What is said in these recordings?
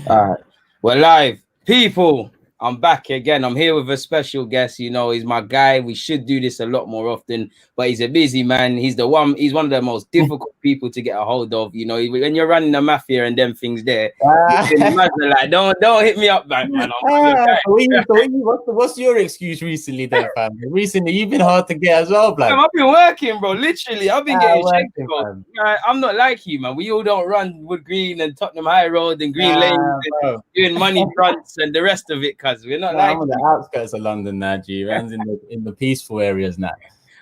All right, we're live, people. I'm back again. I'm here with a special guest. You know, he's my guy. We should do this a lot more often, but he's a busy man. He's one of the most difficult people to get a hold of. You know, when you're running the mafia and them things there, like, don't hit me up back, man. What's your excuse recently, then, fam? Recently, you've been hard to get as well, blood. I've been working, bro. Literally, I've been getting shaky, bro. I'm not like you, man. We all don't run Wood Green and Tottenham High Road and Green Lane and doing money fronts and the rest of it, cuz we're not like I'm on the outskirts of London now, G. Man's in the peaceful areas now.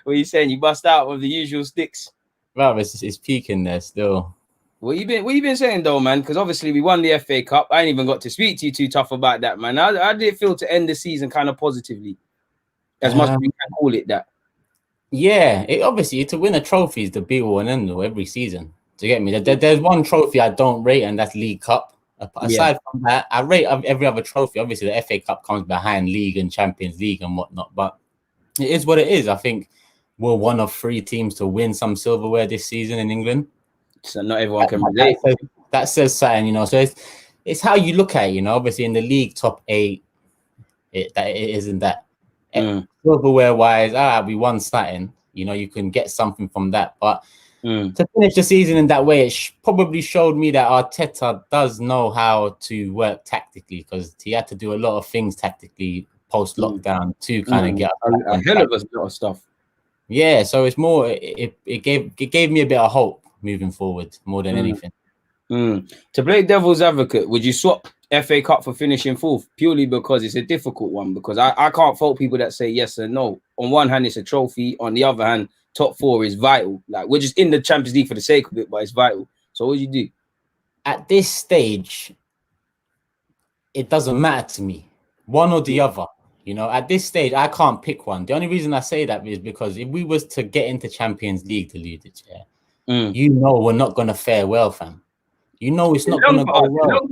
What are you saying? You bust out with the usual sticks? Well, it's peaking there still. What you been saying though, man? Because obviously we won the FA Cup. I ain't even got to speak to you too tough about that, man. How did it feel to end the season kind of positively? As much as we can call it that. Yeah, obviously to win a trophy is the be all and end all every season. Do you get me? There's one trophy I don't rate, and that's League Cup. Aside from that, I rate every other trophy. Obviously, the FA Cup comes behind League and Champions League and whatnot, but it is what it is. I think we're one of 3 teams to win some silverware this season in England. So not everyone can relate. That says something, you know. So it's how you look at it, you know. Obviously, in the league top 8, it isn't that. Silverware wise, we won something. You know, you can get something from that, but to finish the season in that way, it probably showed me that Arteta does know how to work tactically, because he had to do a lot of things tactically post lockdown to kind of get a hell of a lot of stuff. Yeah, so it's more. It gave me a bit of hope moving forward more than anything. To play devil's advocate, would you swap FA Cup for finishing 4th purely because it's a difficult one? Because I can't fault people that say yes and no. On one hand, it's a trophy. On the other hand, top 4 is vital. Like, we're just in the Champions League for the sake of it, but it's vital. So what do you do? At this stage, it doesn't matter to me, one or the other. You know, at this stage, I can't pick one. The only reason I say that is because if we was to get into Champions League to lead it, you know we're not going to fare well, fam. You know it's not going to go well.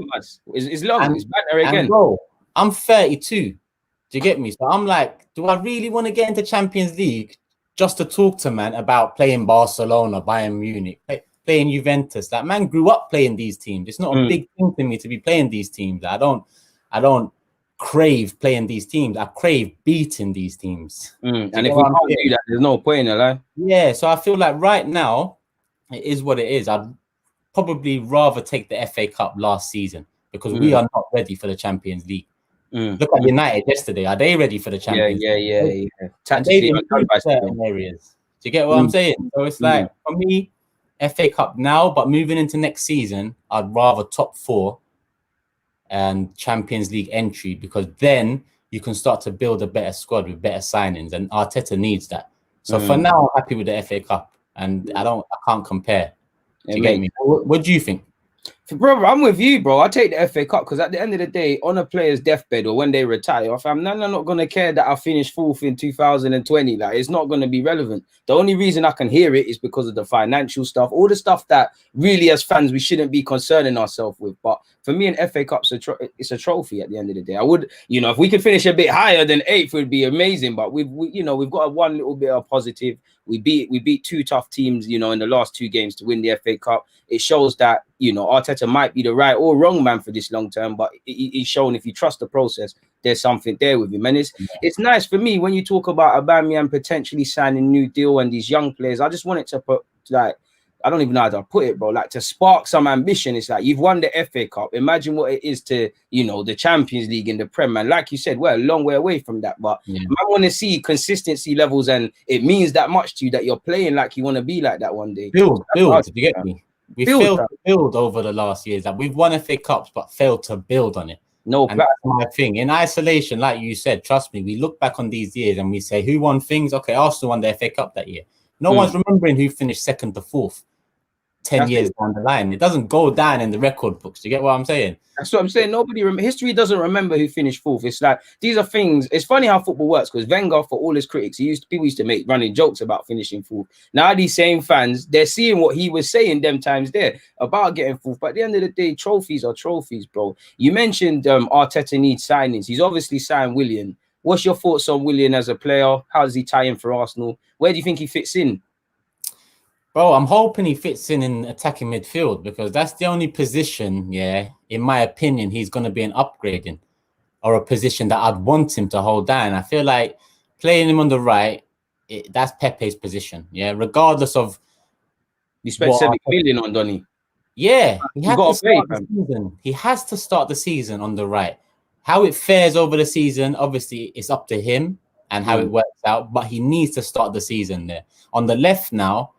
It's long. It's better again. Bro, I'm 32. Do you get me? So I'm like, do I really want to get into Champions League just to talk to man about playing Barcelona, Bayern Munich, playing Juventus? That man grew up playing these teams. It's not a big thing to me to be playing these teams. I don't crave playing these teams. I crave beating these teams. And if we can't do that, there's no point in it. Yeah, so I feel like right now it is what it is. I'd probably rather take the FA Cup last season because we are not ready for the Champions League. Look at United yesterday. Are they ready for the Champions League? Yeah. Tactically, in certain areas. Do you get what I'm saying? So it's like, for me, FA Cup now, but moving into next season, I'd rather top 4 and Champions League entry, because then you can start to build a better squad with better signings, and Arteta needs that. So for now, I'm happy with the FA Cup, and I can't compare. Do you get me? What do you think? Bro, I'm with you, bro. I take the FA Cup because at the end of the day, on a player's deathbed or when they retire, I'm not going to care that I finished 4th in 2020. Like, it's not going to be relevant. The only reason I can hear it is because of the financial stuff, all the stuff that really as fans we shouldn't be concerning ourselves with. But for me, an FA Cup's it's a trophy at the end of the day. I would, if we could finish a bit higher than 8th, it would be amazing. But we've got one little bit of positive. We beat 2 tough teams, in the last 2 games to win the FA Cup. It shows that, Arteta might be the right or wrong man for this long term, but he's shown if you trust the process, there's something there with him. And it's nice for me when you talk about Aubameyang potentially signing a new deal and these young players. I just want it to put, like, I don't even know how to put it, bro. Like, to spark some ambition. It's like, you've won the FA Cup. Imagine what it is to, the Champions League and the Prem. And like you said, we're a long way away from that. But I want to see consistency levels, and it means that much to you that you're playing like you want to be like that one day. Build. Did you get me? We failed to build over the last years. That we've won FA Cups, but failed to build on it. And that's my thing. In isolation, like you said, trust me, we look back on these years and we say, who won things? Okay, Arsenal won the FA Cup that year. No one's remembering who finished 2nd to 4th. 10 years down the line, it doesn't go down in the record books. Do you get what I'm saying? That's what I'm saying. History doesn't remember who finished 4th. It's like, these are things. It's funny how football works, because Wenger, for all his critics, people used to make running jokes about finishing 4th. Now these same fans, they're seeing what he was saying them times there about getting 4th. But at the end of the day, trophies are trophies, bro. You mentioned Arteta needs signings. He's obviously signed Willan. What's your thoughts on Willan as a player? How does he tie in for Arsenal? Where do you think he fits in? Bro, I'm hoping he fits in attacking midfield because that's the only position, in my opinion, he's going to be an upgrade in, or a position that I'd want him to hold down. I feel like playing him on the right, that's Pepe's position, regardless of You spent 7 million on Donny. Yeah, he has to play, start the season. He has to start the season on the right. How it fares over the season, obviously, it's up to him and how it works out, but he needs to start the season there. On the left now,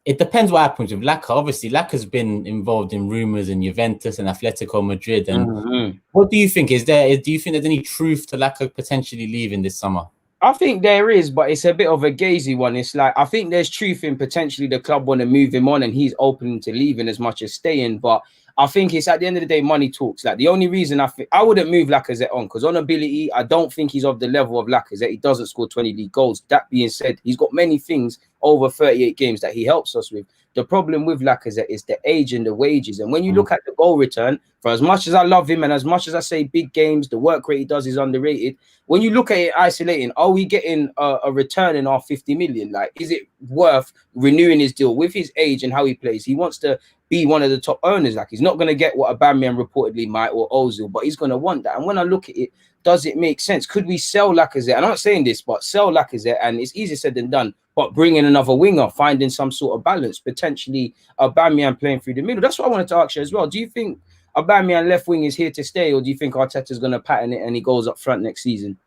it depends what happens with Laka. Obviously, Laka's been involved in rumours in Juventus and Atletico Madrid. And what do you think? Do you think there's any truth to Laka potentially leaving this summer? I think there is, but it's a bit of a gazy one. It's like, I think there's truth in potentially the club want to move him on and he's open to leaving as much as staying. But I think it's at the end of the day, money talks. Like, the only reason I wouldn't move Lacazette on, because on ability, I don't think he's of the level of Lacazette. He doesn't score 20 league goals. That being said, he's got many things over 38 games that he helps us with. The problem with Lacazette is the age and the wages. And when you look at the goal return, for as much as I love him and as much as I say big games, the work rate he does is underrated. When you look at it isolating, are we getting a return in our 50 million? Like, is it worth renewing his deal with his age and how he plays? He wants to be one of the top earners. Like, he's not going to get what Aubameyang reportedly might, or Ozil, but he's going to want that. And when I look at it, does it make sense? Could we sell Lacazette? I'm not saying this, but sell Lacazette, and it's easier said than done, but bring in another winger, finding some sort of balance, potentially Aubameyang playing through the middle. That's what I wanted to ask you as well. Do you think Aubameyang left wing is here to stay, or do you think Arteta's going to pattern it and he goes up front next season?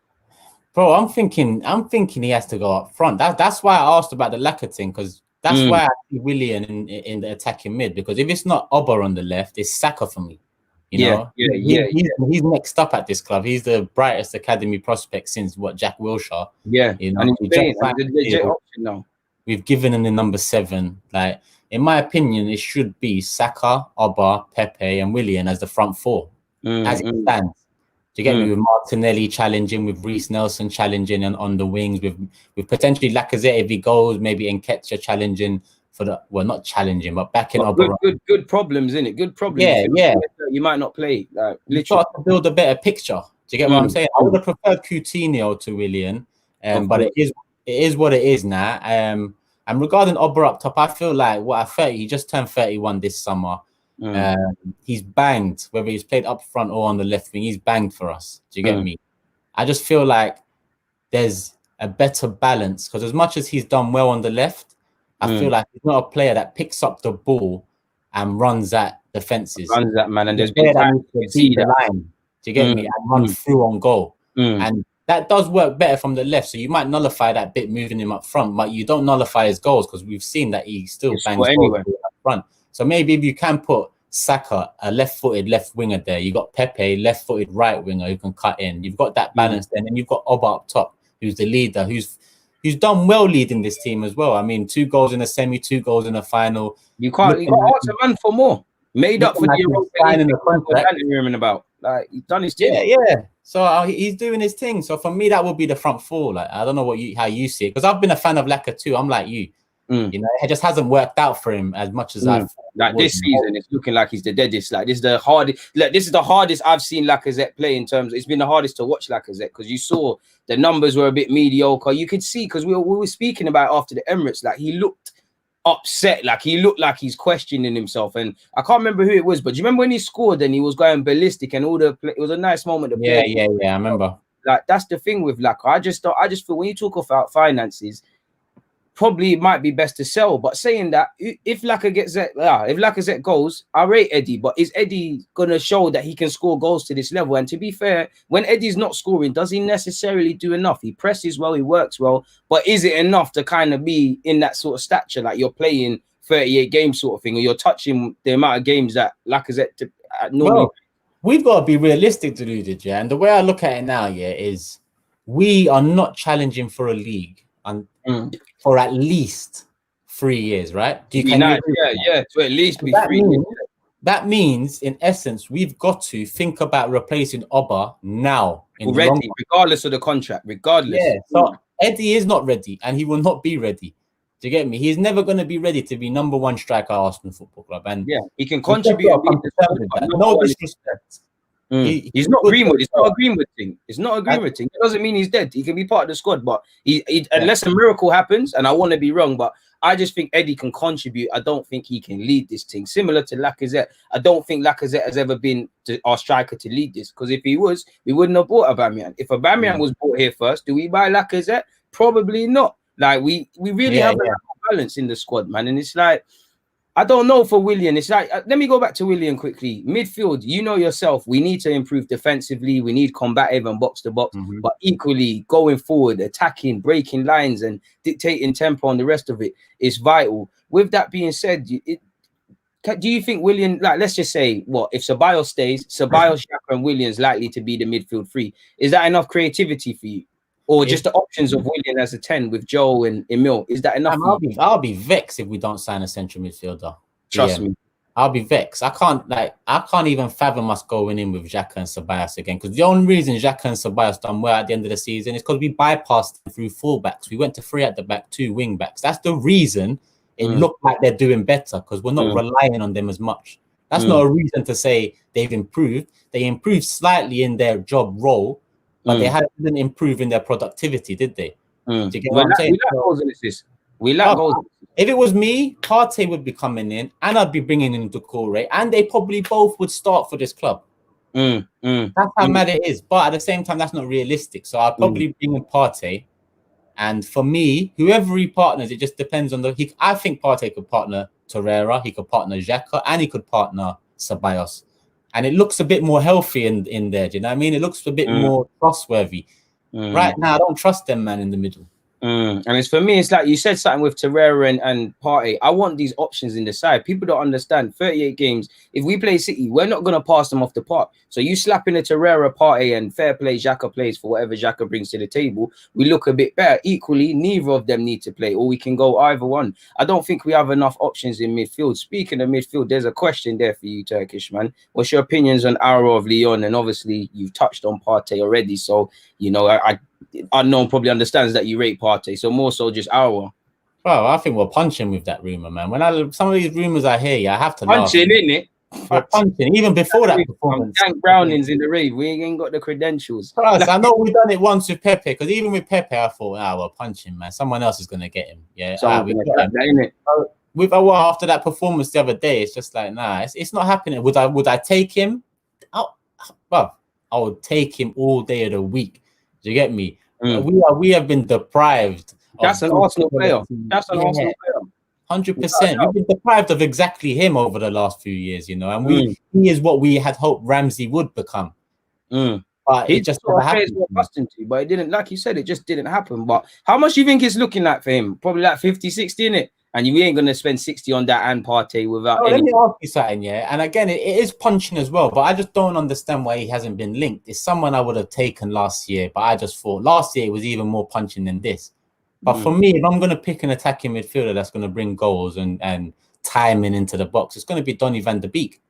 Bro, I'm thinking he has to go up front. That's why I asked about the Laka thing, because that's why I see Willan in the attacking mid, because if it's not Oba on the left, it's Saka for me. He's next up at this club. He's the brightest academy prospect since Jack Wilshere. And he's playing. He's a legit option now. We've given him the number 7. Like, in my opinion, it should be Saka, Oba, Pepe, and Willan as the front 4 as it stands. Do you get me? With Martinelli challenging, with Reece Nelson challenging, and on the wings with potentially Lacazette if he goes, maybe Nketiah challenging. Not challenging, but backing up. Good problems, innit? Good problems. Yeah. You might not play. Like, literally, start to build a better picture. Do you get what I'm saying? I would have preferred Coutinho to Willan, but it is what it is now. And regarding Oba up top, I feel like he just turned 31 this summer. He's banged, whether he's played up front or on the left wing. He's banged for us. Do you get me? I just feel like there's a better balance, because as much as he's done well on the left, I feel like he's not a player that picks up the ball and runs at defenses. Runs that, man, and there's been time to see the line. Do you get me? And run through on goal. And that does work better from the left. So you might nullify that bit moving him up front, but you don't nullify his goals, because we've seen that he still bangs anyway up front. So maybe if you can put Saka, a left-footed left winger there, you got Pepe, left-footed right winger who can cut in. You've got that balance then, and you've got Oba up top, who's the leader, who's done well leading this team as well. I mean, 2 goals in a semi, 2 goals in a final. You got ask a man for more. Made up for the Europa about. Like, he's done his thing. Yeah. So he's doing his thing. So for me, that would be the front 4. Like, I don't know how you see it, because I've been a fan of Laka too. I'm like you. You know, it just hasn't worked out for him as much as I've. Like, this season, it's looking like he's the deadest. Like, this is the hardest. Like, this is the hardest I've seen Lacazette play in terms. It's been the hardest to watch Lacazette, because you saw the numbers were a bit mediocre. You could see, because we were speaking about after the Emirates, like, he looked upset. Like, he looked like he's questioning himself. And I can't remember who it was, but do you remember when he scored and he was going ballistic and all the play? It was a nice moment to play. Yeah. I remember. Like, that's the thing with Laka. I just feel when you talk about finances, probably it might be best to sell. But saying that, if Lacazette goes, I rate Eddie, but is Eddie gonna show that he can score goals to this level? And to be fair, when Eddie's not scoring, does he necessarily do enough? He presses well, he works well, but is it enough to kind of be in that sort of stature, like you're playing 38 games sort of thing, or you're touching the amount of games that Lacazette normally? Well, we've got to be realistic to do this, and the way I look at it now, is we are not challenging for a league for at least 3 years, right? To at least be 3 years. That means, in essence, we've got to think about replacing Oba now. Already, regardless of the contract, regardless. Yeah, so Eddie is not ready, and he will not be ready. Do you get me? He's never going to be ready to be number 1 striker at Arsenal Football Club. And he can contribute. No disrespect. He's not Greenwood. It's not a Greenwood thing. It's not a Greenwood thing. It doesn't mean he's dead. He can be part of the squad, but unless a miracle happens, and I want to be wrong, but I just think Eddie can contribute. I don't think he can lead this thing. Similar to Lacazette, I don't think Lacazette has ever been our striker to lead this, because if he was, we wouldn't have bought Aubameyang. If Aubameyang was bought here first, do we buy Lacazette? Probably not. Like we really have a balance in the squad, man, and it's like, I don't know for Willian. It's like, let me go back to Willian quickly. Midfield, you know yourself, we need to improve defensively. We need combative and box to box, but equally going forward, attacking, breaking lines and dictating tempo and the rest of it is vital. With that being said, do you think Willian, like, let's just say, what, if Ceballos stays, Ceballos, Xhaka and Willian's likely to be the midfield three. Is that enough creativity for you? Or just the options of Willian as a 10 with Joe and Emil? Is that enough? I'll be vexed if we don't sign a central midfielder. Trust me. I'll be vexed. I can't even fathom us going in with Xhaka and Ceballos again. Because the only reason Xhaka and Ceballos done well at the end of the season is because we bypassed them through fullbacks. We went to 3 at the back, 2 wing backs. That's the reason it looked like they're doing better, because we're not relying on them as much. That's not a reason to say they've improved. They improved slightly in their job role, but they didn't improve in their productivity, did they? Do you get what I'm saying? We lack goals and assists. We lack goals. If it was me, Partey would be coming in, and I'd be bringing in Doucouré, and they probably both would start for this club. That's how mad it is. But at the same time, that's not realistic. So I'll probably bring in Partey. And for me, whoever he partners, it just depends on I think Partey could partner Torreira, he could partner Xhaka, and he could partner Ceballos. And it looks a bit more healthy in there. Do you know what I mean? It looks a bit more trustworthy. Right now, I don't trust them, man, in the middle. And it's for me, it's like you said something with Torreira and Partey. I want these options in the side. People don't understand 38 games. If we play City, we're not going to pass them off the park. So you slap in a Torreira, Partey, and fair play, Xhaka plays for whatever Xhaka brings to the table. We look a bit better. Equally, neither of them need to play, or we can go either one. I don't think we have enough options in midfield. Speaking of midfield, there's a question there for you, Turkish, man. What's your opinions on Aura of Lyon? And obviously, you've touched on Partey already. So, you know, Unknown probably understands that you rate Partey, so more so just Aura. Well, I think we're punching with that rumor, man. When some of these rumors I hear, I have to punching, laugh. innit? We're punching even before that performance. Dank Brownings in the rave. We ain't got the credentials. Plus, I know we've done it once with Pepe, because even with Pepe, I thought, we're punching, man. Someone else is gonna get him. Yeah, we got him. Innit? With after that performance the other day, it's just like, nah, it's not happening. Would I take him? I would take him all day of the week. Do you get me? We have been deprived. That's an Arsenal player. That's an Arsenal player. 100%. We've been deprived of exactly him over the last few years, you know, and he is what we had hoped Ramsey would become. But it just never happened. But it didn't, like you said, it just didn't happen. But how much do you think it's looking like for him? Probably like 50, 60, in it. And you ain't gonna spend 60 on that and Partey without Let me ask you something, and again, it is punching as well, but I just don't understand why he hasn't been linked. It's someone I would have taken last year, but I just thought last year it was even more punching than this. But for me, if I'm gonna pick an attacking midfielder that's gonna bring goals and timing into the box, it's gonna be Donny van de Beek.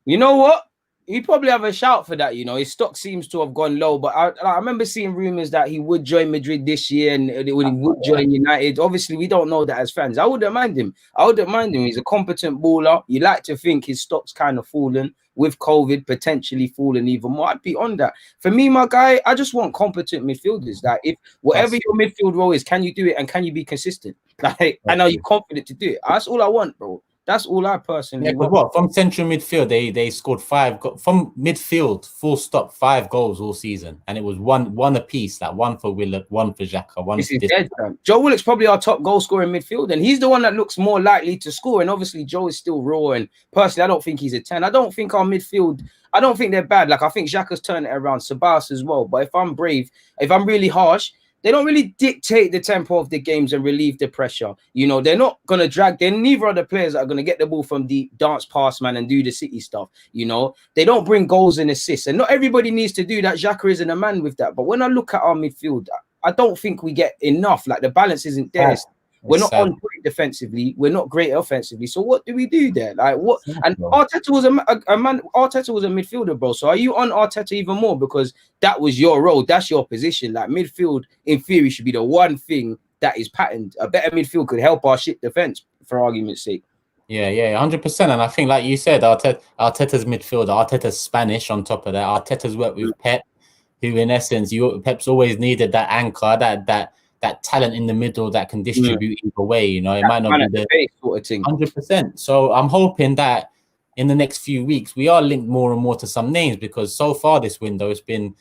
You know what? He probably have a shout for that, you know. His stock seems to have gone low, but I remember seeing rumors that he would join Madrid this year and he would join United. Obviously, we don't know that as fans. I wouldn't mind him. He's a competent baller. You like to think his stock's kind of fallen with COVID, potentially falling even more. I'd be on that. For me, my guy, I just want competent midfielders. That if whatever your midfield role is, can you do it and can you be consistent? Like, and are you confident to do it? That's all I want, bro. That's all I personally want. What from central midfield, they scored 5 from midfield, full stop, 5 goals all season, and it was one apiece, like one for Willan, one for Xhaka, one. This is dead, man. Joe Willock's probably our top goal scorer in midfield, and he's the one that looks more likely to score. And obviously, Joe is still raw. And personally, I don't think he's a 10. I don't think our midfield. I don't think they're bad. Like I think Xhaka's turned it around, Ceballos as well. But if I'm brave, if I'm really harsh, they don't really dictate the tempo of the games and relieve the pressure. You know, they're not going to drag. They're neither of the players that are going to get the ball from deep, dance past, man, and do the City stuff. You know, they don't bring goals and assists. And not everybody needs to do that. Xhaka isn't a man with that. But when I look at our midfield, I don't think we get enough. Like the balance isn't there. We're not on point defensively. We're not great offensively. So what do we do there? Like what? And Arteta was a man. Arteta was a midfielder, bro. So are you on Arteta even more because that was your role? That's your position. Like midfield, in theory, should be the one thing that is patterned. A better midfield could help our shit defense, for argument's sake. Yeah, 100%. And I think, like you said, Arteta's midfield, Arteta's Spanish on top of that. Arteta's worked with Pep, who in essence, Pep's always needed that anchor, that talent in the middle that can distribute either way. You know, it might not be the face sort of thing. 100%. So I'm hoping that in the next few weeks we are linked more and more to some names, because so far this window it's been,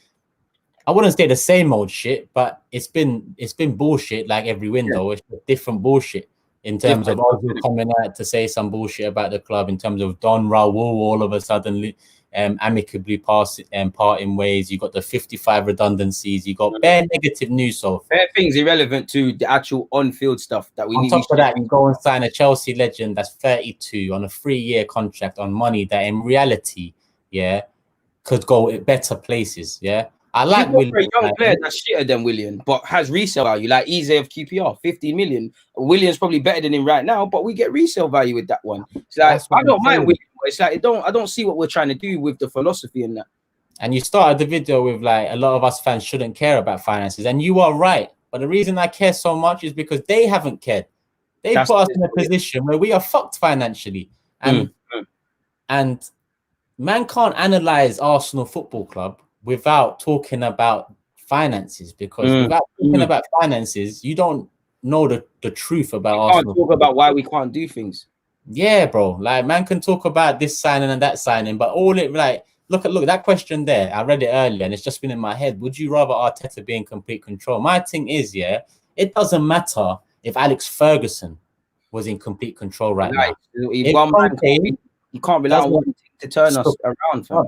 I wouldn't say the same old shit, but it's been bullshit like every window. It's different bullshit. In terms of Ozil coming out to say some bullshit about the club, in terms of Don Raul all of a sudden amicably parting ways. You got the 55 redundancies. You got bare negative news. So bare things irrelevant to the actual on-field stuff that we on need. top of that, you go and sign a Chelsea legend that's 32 on a 3-year contract on money that in reality, could go better places. I like Willan. For a young player that's shitter than Willan, but has resale value, like Eze of QPR, 50 million. Willian's probably better than him right now, but we get resale value with that one. It's like, I don't mind Willan, but it's like I don't see what we're trying to do with the philosophy in that. And you started the video with like, a lot of us fans shouldn't care about finances, and you are right. But the reason I care so much is because they haven't cared. They put us in a position where we are fucked financially, and man can't analyze Arsenal Football Club without talking about finances, because without talking about finances, you don't know the truth about Arsenal. Can't talk about why we can't do things. Yeah, bro. Like, man can talk about this signing and that signing, but all it like look that question there. I read it earlier and it's just been in my head. Would you rather Arteta be in complete control? My thing is, it doesn't matter if Alex Ferguson was in complete control right now. You can't rely on one thing to turn us around, fam.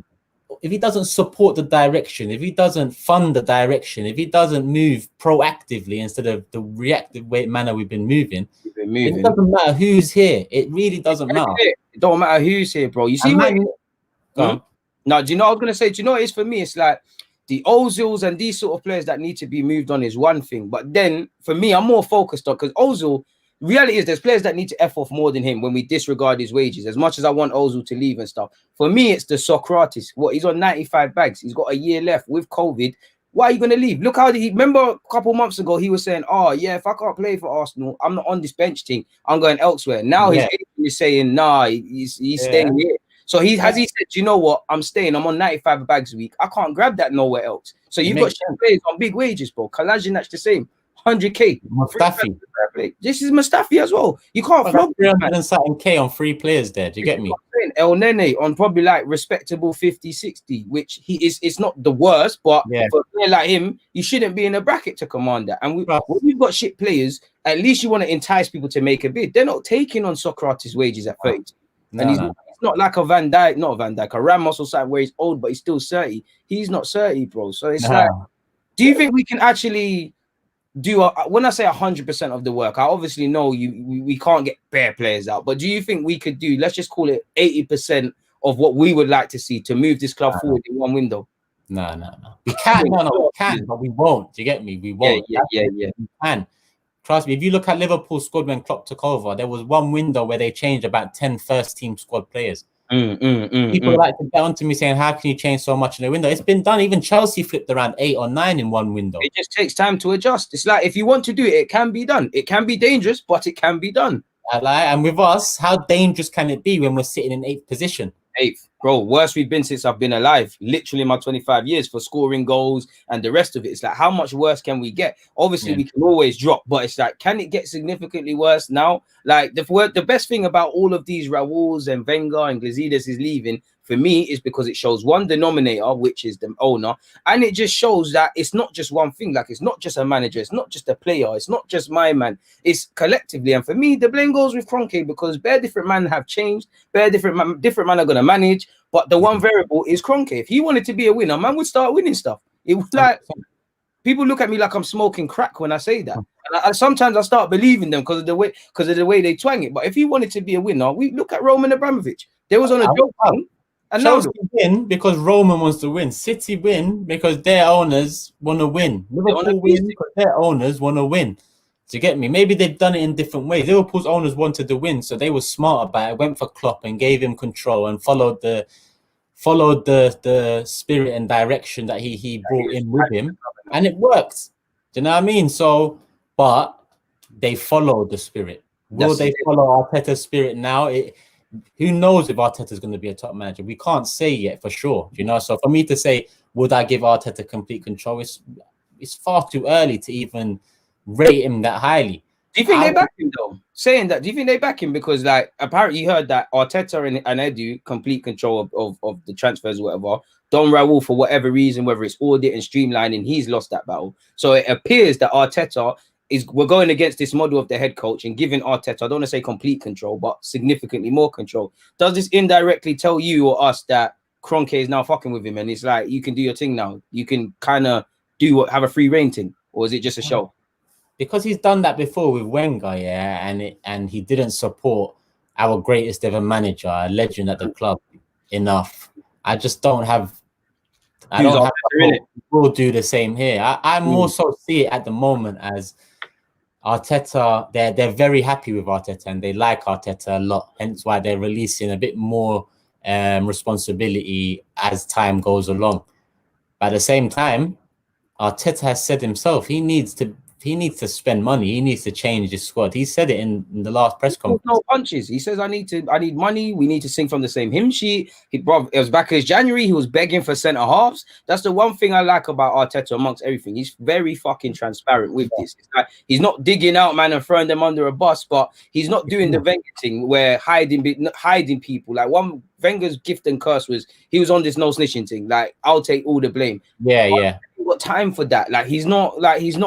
If he doesn't support the direction, if he doesn't fund the direction, if he doesn't move proactively instead of the reactive manner we've been moving, it doesn't matter who's here. It really doesn't matter. It don't matter who's here, bro. You see what? Now, do you know what I was going to say? Do you know what it is for me? It's like the Ozils and these sort of players that need to be moved on is one thing. But then, for me, I'm more focused on, because Ozil, reality is there's players that need to F off more than him when we disregard his wages. As much as I want Ozil to leave and stuff, for me, it's the Socrates. He's on 95 bags. He's got a year left with COVID. Why are you going to leave? Look how remember a couple months ago, he was saying, oh, yeah, if I can't play for Arsenal, I'm not on this bench team. I'm going elsewhere. Now his agent is saying, nah, he's staying here. So he said, you know what? I'm staying. I'm on 95 bags a week. I can't grab that nowhere else. So you've got players on big wages, bro. Kolasinac the same. 100k. Mustafi. This is Mustafi as well. You can't flog 300k on 3 players there. Do you get me? El Nene on probably like respectable 50, 60, which it's not the worst, but for a player like him, you shouldn't be in a bracket to command that. And when we've got shit players, at least you want to entice people to make a bid. They're not taking on Socrates' wages at 30. And he's not like a Van Dijk, a Ramos or something where he's old, but he's still 30. He's not 30, bro. So it's like, do you think we can actually do when I say 100% of the work? I obviously know we can't get bare players out, but do you think we could do, let's just call it 80% of what we would like to see to move this club forward in one window? No. We can, we can, but we won't. Do you get me? We won't. Yeah. We can. Trust me, if you look at Liverpool's squad when Klopp took over, there was one window where they changed about 10 first-team squad players. People like to get onto me saying, how can you change so much in a window? It's been done. Even Chelsea flipped around 8 or 9 in one window. It just takes time to adjust. It's like, if you want to do it, it can be done. It can be dangerous, but it can be done. And with us, how dangerous can it be when we're sitting in 8th position? 8th, bro. Worst we've been since I've been alive, literally in my 25 years, for scoring goals and the rest of it. It's like, how much worse can we get? Obviously, we can always drop, but it's like, can it get significantly worse now? Like, the best thing about all of these Raúls and Wenger and Glazides is leaving, for me, is because it shows one denominator, which is the owner, and it just shows that it's not just one thing. Like, it's not just a manager, it's not just a player, it's not just my man, it's collectively. And for me, the blame goes with Kroenke, because bare different men have changed, bare different men are going to manage, but the one variable is Kroenke. If he wanted to be a winner, man would start winning stuff. It was like, people look at me like I'm smoking crack when I say that. And sometimes I start believing them because of the way they twang it. But if he wanted to be a winner, we look at Roman Abramovich. They was on a joke thing. And Chelsea win because Roman wants to win. City win because their owners want to win. Liverpool win because their owners want to win. Do you get me? Maybe they've done it in different ways. Liverpool's owners wanted to win, so they were smart about it. Went for Klopp and gave him control and followed the spirit and direction that he brought in with him, and it worked. Do you know what I mean? So, but they followed the spirit. Will they follow Arteta's spirit now? Who knows if Arteta's going to be a top manager? We can't say yet for sure, you know. So for me to say, would I give Arteta complete control? It's far too early to even rate him that highly. Do you think they back him though? Saying that, do you think they back him because like apparently you heard that Arteta and Edu complete control of the transfers or whatever. Don Raul, for whatever reason, whether it's audit and streamlining, he's lost that battle. So it appears that Arteta we're going against this model of the head coach and giving Arteta, I don't want to say complete control, but significantly more control. Does this indirectly tell you or us that Kroenke is now fucking with him and it's like, you can do your thing now? You can kind of have a free reign thing? Or is it just a show? Because he's done that before with Wenger, yeah, and he didn't support our greatest ever manager, a legend at the club, enough. I just don't have... We'll do the same here. I more so see it at the moment as Arteta, they're very happy with Arteta and they like Arteta a lot. Hence why they're releasing a bit more responsibility as time goes along. But at the same time, Arteta has said himself he needs to spend money. He needs to change his squad. He said it in the last press conference. No punches. He says, I need money. We need to sing from the same hymn sheet. It was back in January. He was begging for centre halves. That's the one thing I like about Arteta amongst everything. He's very fucking transparent with this. It's like he's not digging out, man, and throwing them under a bus, but he's not doing the Wenger thing where hiding people. Like one Wenger's gift and curse was he was on this no snitching thing. Like, I'll take all the blame. Yeah. Got time for that. Like he's not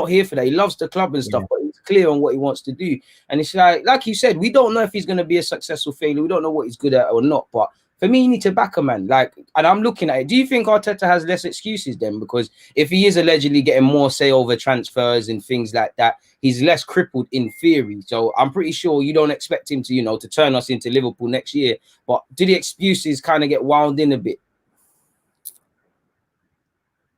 here for that. He loves the club and stuff, but he's clear on what he wants to do. And it's like you said, we don't know if he's going to be a successful failure. We don't know what he's good at or not. But for me, you need to back a man. Like, and I'm looking at it. Do you think Arteta has less excuses then? Because if he is allegedly getting more say over transfers and things like that, he's less crippled in theory. So I'm pretty sure you don't expect him to, to turn us into Liverpool next year. But do the excuses kind of get wound in a bit?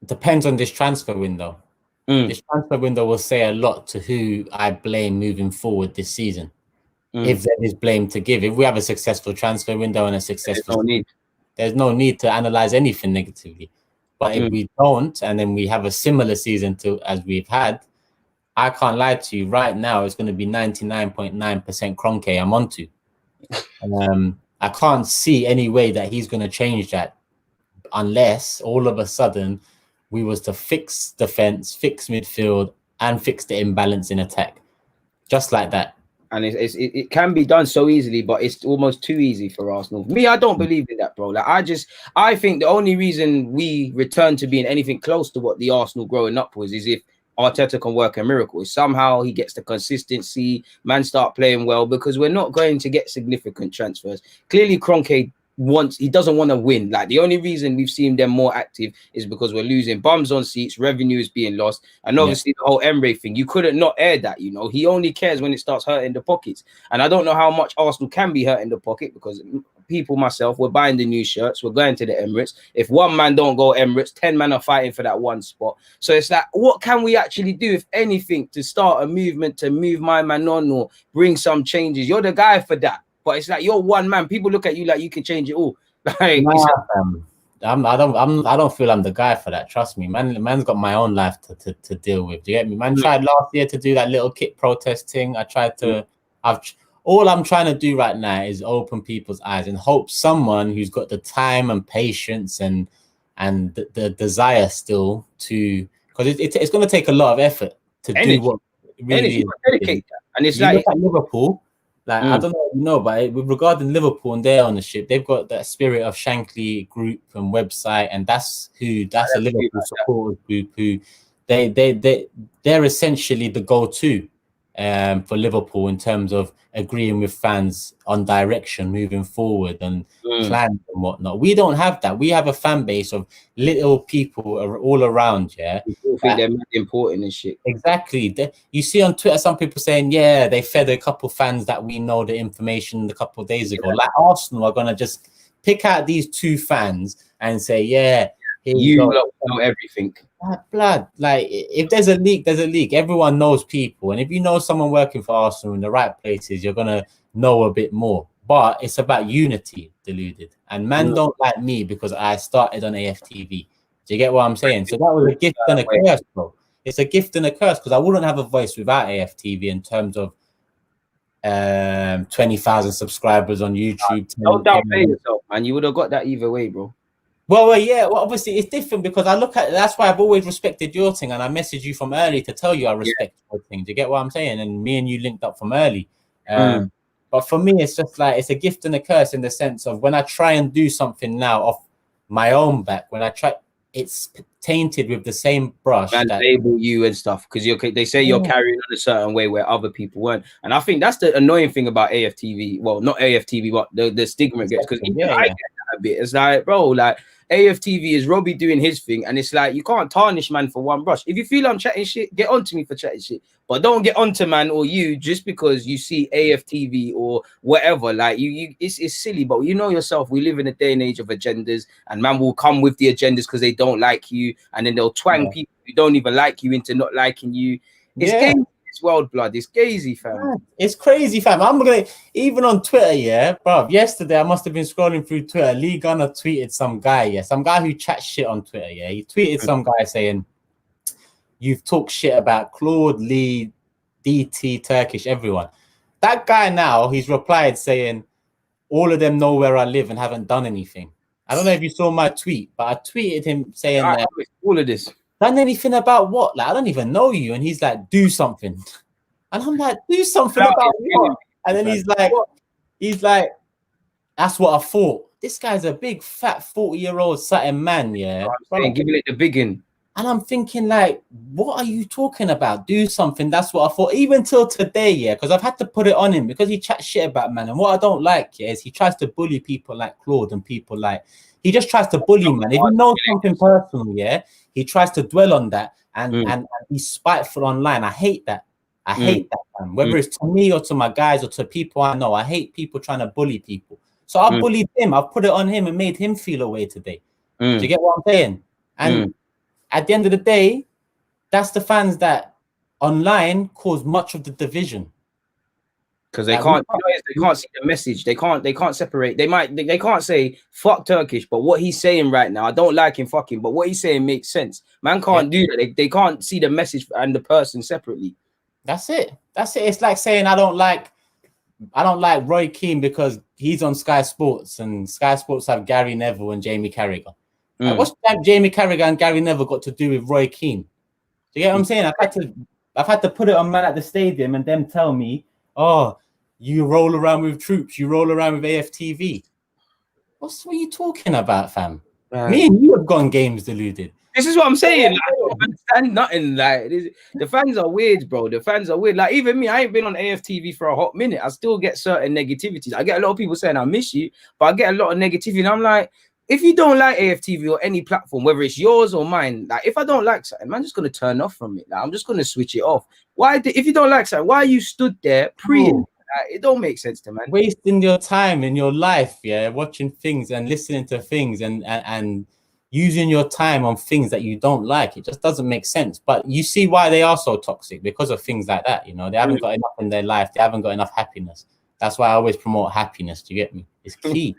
Depends on this transfer window. This transfer window will say a lot to who I blame moving forward this season. If there is blame to give. If we have a successful transfer window and a successful... There's no need to analyze anything negatively. But if we don't, and then we have a similar season to as we've had, I can't lie to you. Right now, it's going to be 99.9% Kroenke I'm onto. I can't see any way that he's going to change that unless all of a sudden we was to fix defense, fix midfield, and fix the imbalance in attack, just like that. And it can be done so easily, but it's almost too easy for Arsenal. Me, I don't believe in that, bro. Like I think the only reason we return to being anything close to what the Arsenal growing up was is if Arteta can work a miracle. Somehow he gets the consistency, man start playing well, because we're not going to get significant transfers. Clearly, Kroenke he doesn't want to win. Like the only reason we've seen them more active is because we're losing bums on seats, revenue is being lost, and obviously the whole Emre thing. You couldn't not air that, He only cares when it starts hurting the pockets, and I don't know how much Arsenal can be hurting the pocket because people, myself, we're buying the new shirts, we're going to the Emirates. If one man don't go Emirates, 10 men are fighting for that one spot. So it's like, what can we actually do, if anything, to start a movement to move my man on or bring some changes? You're the guy for that. But it's like you're one man. People look at you like you can change it all. Like, I don't feel I'm the guy for that. Trust me, man's got my own life to deal with. Do you get me? Man tried last year to do that little kit protest thing. I tried to. All I'm trying to do right now is open people's eyes and hope someone who's got the time and patience and the desire still to, because it's going to take a lot of effort to do what really is. Dedicate that. And it's like, look at Liverpool. Like, I don't know if you know, but with regarding Liverpool and their ownership, they've got that spirit of Shankly group and website, and that's a Liverpool supporters group who they're essentially the go-to for Liverpool in terms of agreeing with fans on direction moving forward and plans and whatnot. We don't have that. We have a fan base of little people all around, People think they're important and shit. Exactly. You see on Twitter some people saying, yeah, they fed a couple fans that we know the information a couple of days ago. Like Arsenal are going to just pick out these two fans and say, yeah, you know everything. Blood, like if there's a leak, there's a leak. Everyone knows people, and if you know someone working for Arsenal in the right places, you're gonna know a bit more. But it's about unity, deluded, and man don't like me because I started on AFTV. Do you get what I'm saying? So that was a gift and a curse, bro. It's a gift and a curse because I wouldn't have a voice without AFTV in terms of 20,000 subscribers on YouTube. Don't downplay yourself, man. You would have got that either way, bro. Well, yeah. Well, obviously, it's different because I look at. That's why I've always respected your thing, and I messaged you from early to tell you I respect your thing. Do you get what I'm saying? And me and you linked up from early. But for me, it's just like it's a gift and a curse in the sense of when I try and do something now off my own back, when I try, it's tainted with the same brush and label you and stuff because they say you're carrying on a certain way where other people weren't, and I think that's the annoying thing about AFTV. Well, not AFTV, but the stigma it gets because I get that a bit. It's like, bro, like AFTV is Robbie doing his thing, and it's like you can't tarnish man for one brush. If you feel I'm chatting shit, get on to me for chatting shit, but don't get on to man or you just because you see AFTV or whatever. Like it's silly, but you know yourself. We live in a day and age of agendas, and man will come with the agendas because they don't like you, and then they'll twang people who don't even like you into not liking you. It's gazy, this world, blood. It's gazy, fam. It's crazy, fam. I'm gonna even on Twitter, bro. Yesterday I must have been scrolling through Twitter. Lee Gunner tweeted some guy, some guy who chats shit on Twitter. He tweeted some guy saying, "You've talked shit about Claude, Lee, DT, Turkish, everyone." That guy now, he's replied saying, "All of them know where I live and haven't done anything." I don't know if you saw my tweet, but I tweeted him saying that all of this. Done anything about what? Like, I don't even know you. And he's like, do something. And I'm like, do something about what? And then he's like, that's what I thought. This guy's a big, fat, 40-year-old something man, giving it the biggin. And I'm thinking, like, what are you talking about? Do something. That's what I thought. Even till today, because I've had to put it on him because he chats shit about man. And what I don't like, is he tries to bully people like Claude and people like, he just tries to bully man. If you know something personal, he tries to dwell on that and he's spiteful online. I hate that. I hate that, man. Whether it's to me or to my guys or to people I know, I hate people trying to bully people. So I bullied him. I put it on him and made him feel away today. Do you get what I'm saying? And at the end of the day, that's the fans that online cause much of the division. Because they can't see the message. They can't separate. They can't say fuck Turkish, but what he's saying right now, I don't like him fucking, but what he's saying makes sense. Man can't do that. They can't see the message and the person separately. That's it. It's like saying I don't like Roy Keane because he's on Sky Sports and Sky Sports have Gary Neville and Jamie Carragher. Like, what's that Jamie Carragher and Gary Neville got to do with Roy Keane? Do you get what I'm saying? I've had to put it on man at the stadium and them tell me, oh, you roll around with troops, you roll around with AFTV. What are you talking about, fam? Me and you have gone games deluded. This is what I'm saying. Like, I don't understand nothing. Like the fans are weird, bro. The fans are weird. Like even me, I ain't been on AFTV for a hot minute. I still get certain negativities. I get a lot of people saying I miss you, but I get a lot of negativity. And I'm like, if you don't like AFTV or any platform, whether it's yours or mine, like if I don't like something, I'm just gonna turn off from it. Like I'm just gonna switch it off. If you don't like something, why are you stood there preying? It don't make sense to man. Wasting your time in your life, watching things and listening to things and using your time on things that you don't like. It just doesn't make sense. But you see why they are so toxic, because of things like that. You know, they haven't got enough in their life. They haven't got enough happiness. That's why I always promote happiness. Do you get me? It's key.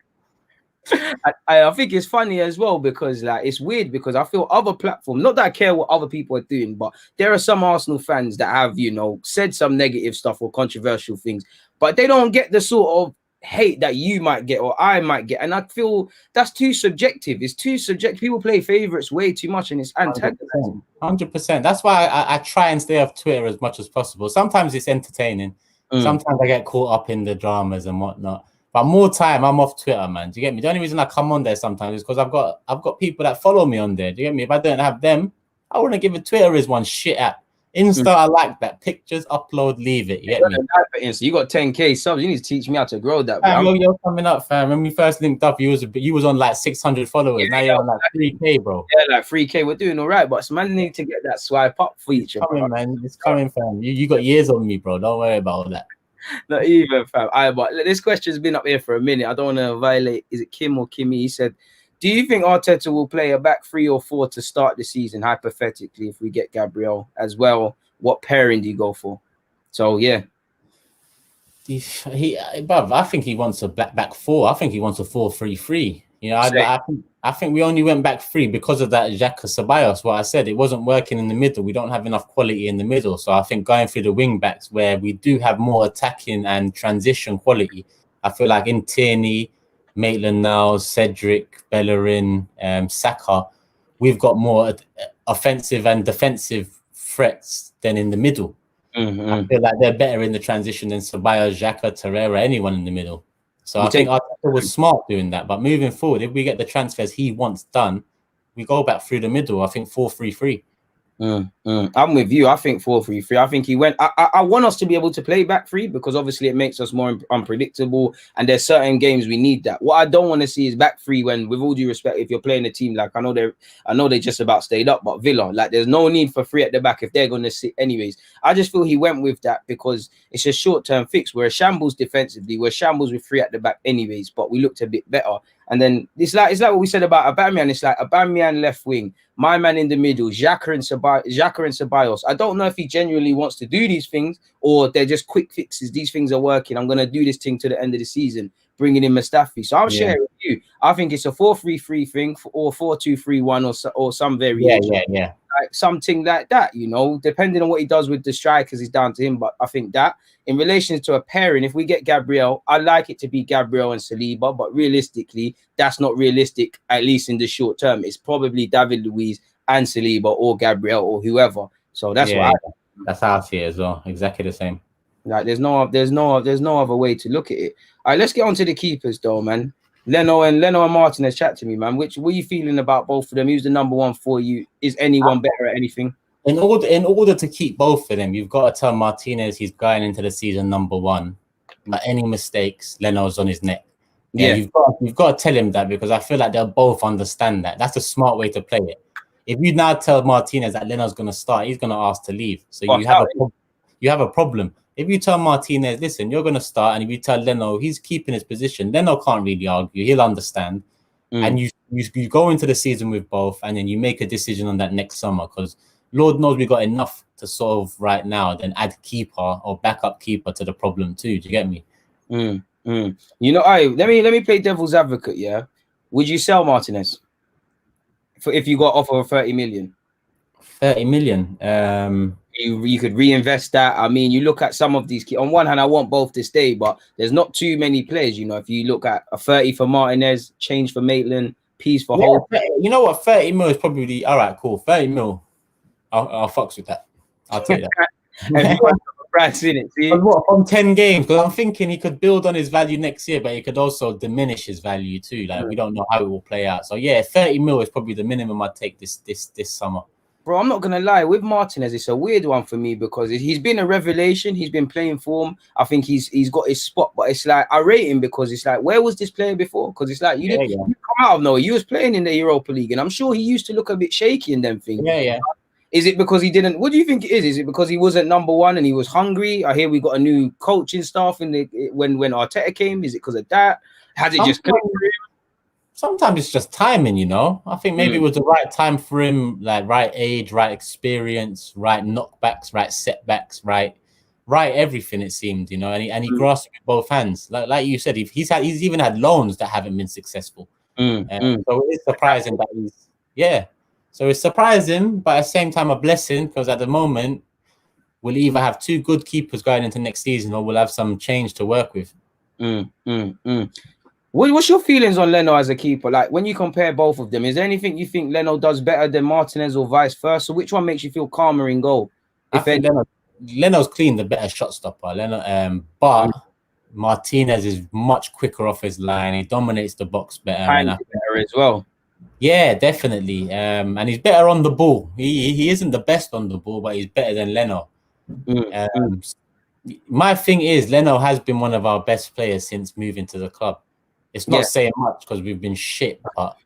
I think it's funny as well because like it's weird because I feel other platforms, not that I care what other people are doing, but there are some Arsenal fans that have, you know, said some negative stuff or controversial things, but they don't get the sort of hate that you might get or I might get. And I feel that's too subjective. It's too subjective. People play favorites way too much and it's antagonizing. 100%. That's why I try and stay off Twitter as much as possible. Sometimes it's entertaining. Sometimes I get caught up in the dramas and whatnot. But more time, I'm off Twitter, man. Do you get me? The only reason I come on there sometimes is because I've got people that follow me on there. Do you get me? If I don't have them, I wouldn't give it. Twitter is one shit app. Insta, I like that. Pictures, upload, leave it. You get me? So you got 10K subs. You need to teach me how to grow that. You're coming up, fam. When we first linked up, you was on like 600 followers. Now you're on like 3K, bro. Yeah, like 3K. We're doing all right, but man need to get that swipe up feature. It's coming, man. It's coming, fam. You got years on me, bro. Don't worry about all that. Not even, fam. But this question's been up here for a minute. I don't want to violate. Is it Kim or Kimmy? He said, do you think Arteta will play a back 3 or 4 to start the season, hypothetically, if we get Gabriel as well? What pairing do you go for? So, yeah. I think he wants a back 4. I think he wants a 4-3-3. You know, I think we only went back 3 because of that Xhaka Ceballos. What I said, it wasn't working in the middle. We don't have enough quality in the middle. So I think going through the wing backs where we do have more attacking and transition quality, I feel like in Tierney, Maitland-Niles, Cedric, Bellerin, Saka, we've got more offensive and defensive threats than in the middle. I feel like they're better in the transition than Ceballos, Xhaka, Torreira, anyone in the middle. So I think Arteta was smart doing that. But moving forward, if we get the transfers he wants done, we go back through the middle. I think 4-3-3. I'm with you. I think 4-3-3. I think he went. I want us to be able to play back 3 because obviously it makes us more unpredictable. And there's certain games we need that. What I don't want to see is back 3 when, with all due respect, if you're playing a team like I know they just about stayed up, but Villa, like there's no need for 3 at the back if they're going to sit anyways. I just feel he went with that because it's a short-term fix. We're a shambles defensively. We're shambles with 3 at the back anyways, but we looked a bit better. And then it's like what we said about Aubameyang. It's like Aubameyang left wing, my man in the middle, Xhaka and Ceballos. I don't know if he genuinely wants to do these things or they're just quick fixes. These things are working. I'm going to do this thing to the end of the season, bringing in Mustafi. So I'm sharing with you. I think it's a 4-3-3 thing or 4-2-3-1 or some variation. Yeah. Like something like that, you know, depending on what he does with the strikers is down to him. But I think that in relation to a pairing, if we get Gabriel, I like it to be Gabriel and Saliba, but realistically, that's not realistic, at least in the short term. It's probably David Luiz and Saliba or Gabriel or whoever. So that's that's how I see it as well. Exactly the same. Like there's no other way to look at it. All right, let's get on to the keepers though, man. Leno and Martinez, chat to me, man. What are you feeling about both of them? Who's the number one for you? Is anyone better at anything? In order to keep both of them, you've got to tell Martinez he's going into the season number 1. Like any mistakes, Leno's on his neck. Yeah, you've got to tell him that because I feel like they'll both understand that. That's a smart way to play it. If you now tell Martinez that Leno's going to start, he's going to ask to leave. So you have a problem. If you tell Martinez, listen, you're going to start, and if you tell Leno he's keeping his position, Leno can't really argue. He'll understand. And you go into the season with both, and then you make a decision on that next summer because Lord knows we got enough to solve right now, then add keeper or backup keeper to the problem too. Do you get me? You know, let me play devil's advocate, yeah? Would you sell Martinez if you got offer of 30 million? 30 million. You could reinvest that. I mean, you look at some of these. On one hand, I want both to stay, but there's not too many players. You know, if you look at a 30 for Martinez, change for Maitland, piece for Holt. You know what? 30 mil is probably all right. Cool. 30 mil. I'll fucks with that. I'll take that. And you got a price in it. See? From 10 games, because I'm thinking he could build on his value next year, but he could also diminish his value too. Like we don't know how it will play out. So yeah, 30 mil is probably the minimum I'd take this summer. Bro, I'm not going to lie. With Martinez, it's a weird one for me because he's been a revelation. He's been playing form. I think he's got his spot. But it's like, I rate him because it's like, where was this player before? Because it's like, you didn't come out of nowhere. You was playing in the Europa League. And I'm sure he used to look a bit shaky in them things. Yeah. Is it because he didn't? What do you think it is? Is it because he wasn't number 1 and he was hungry? I hear we got a new coaching staff when Arteta came. Is it because of that? Has it just clicked for him? Sometimes it's just timing, you know. I think maybe it was the right time for him, like right age, right experience, right knockbacks, right setbacks, right everything. It seemed, you know, and he grasped it with both hands. Like you said, he's even had loans that haven't been successful. So it's surprising that So it's surprising, but at the same time a blessing because at the moment we'll either have 2 good keepers going into next season or we'll have some change to work with. What's your feelings on Leno as a keeper? Like when you compare both of them, is there anything you think Leno does better than Martinez or vice versa? Which one makes you feel calmer in goal? I think Leno's clean the better shot stopper. But Martinez is much quicker off his line. He dominates the box better. Better as well. Yeah, definitely. And he's better on the ball. He isn't the best on the ball, but he's better than Leno. My thing is, Leno has been one of our best players since moving to the club. It's not saying much because we've been shit, but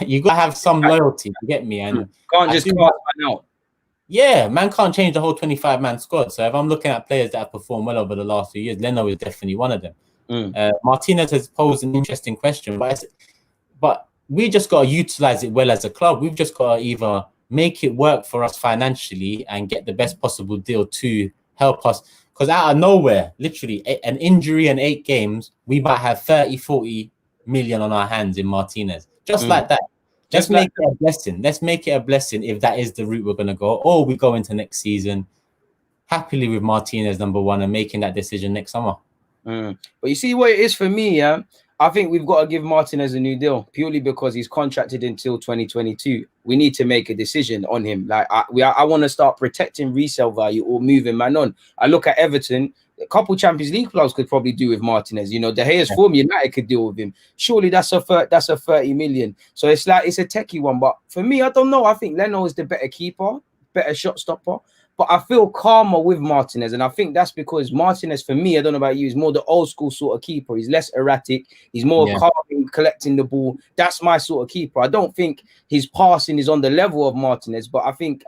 you got to have some loyalty to get me. And can't just cast man out. Yeah, man can't change the whole 25-man squad. So if I'm looking at players that have performed well over the last few years, Leno is definitely one of them. Martinez has posed an interesting question, but we just got to utilize it well as a club. We've just got to either make it work for us financially and get the best possible deal to help us. Because out of nowhere, literally an injury and 8 games, we might have 30, 40 million on our hands in Martinez, just like that. Let's make it a blessing. Let's make it a blessing if that is the route we're going to go, or we go into next season happily with Martinez number one and making that decision next summer. But you see what it is for me, yeah? I think we've got to give Martinez a new deal purely because he's contracted until 2022. We need to make a decision on him. Like I want to start protecting resale value or moving man on. I look at Everton. A couple Champions League clubs could probably do with Martinez. You know, De Gea's form, United could deal with him. Surely that's a 30 million. So it's like it's a techie one. But for me, I don't know. I think Leno is the better keeper, better shot stopper. But I feel calmer with Martinez, and I think that's because Martinez, for me, I don't know about you, is more the old school sort of keeper. He's less erratic. He's more calm in collecting the ball. That's my sort of keeper. I don't think his passing is on the level of Martinez, but I think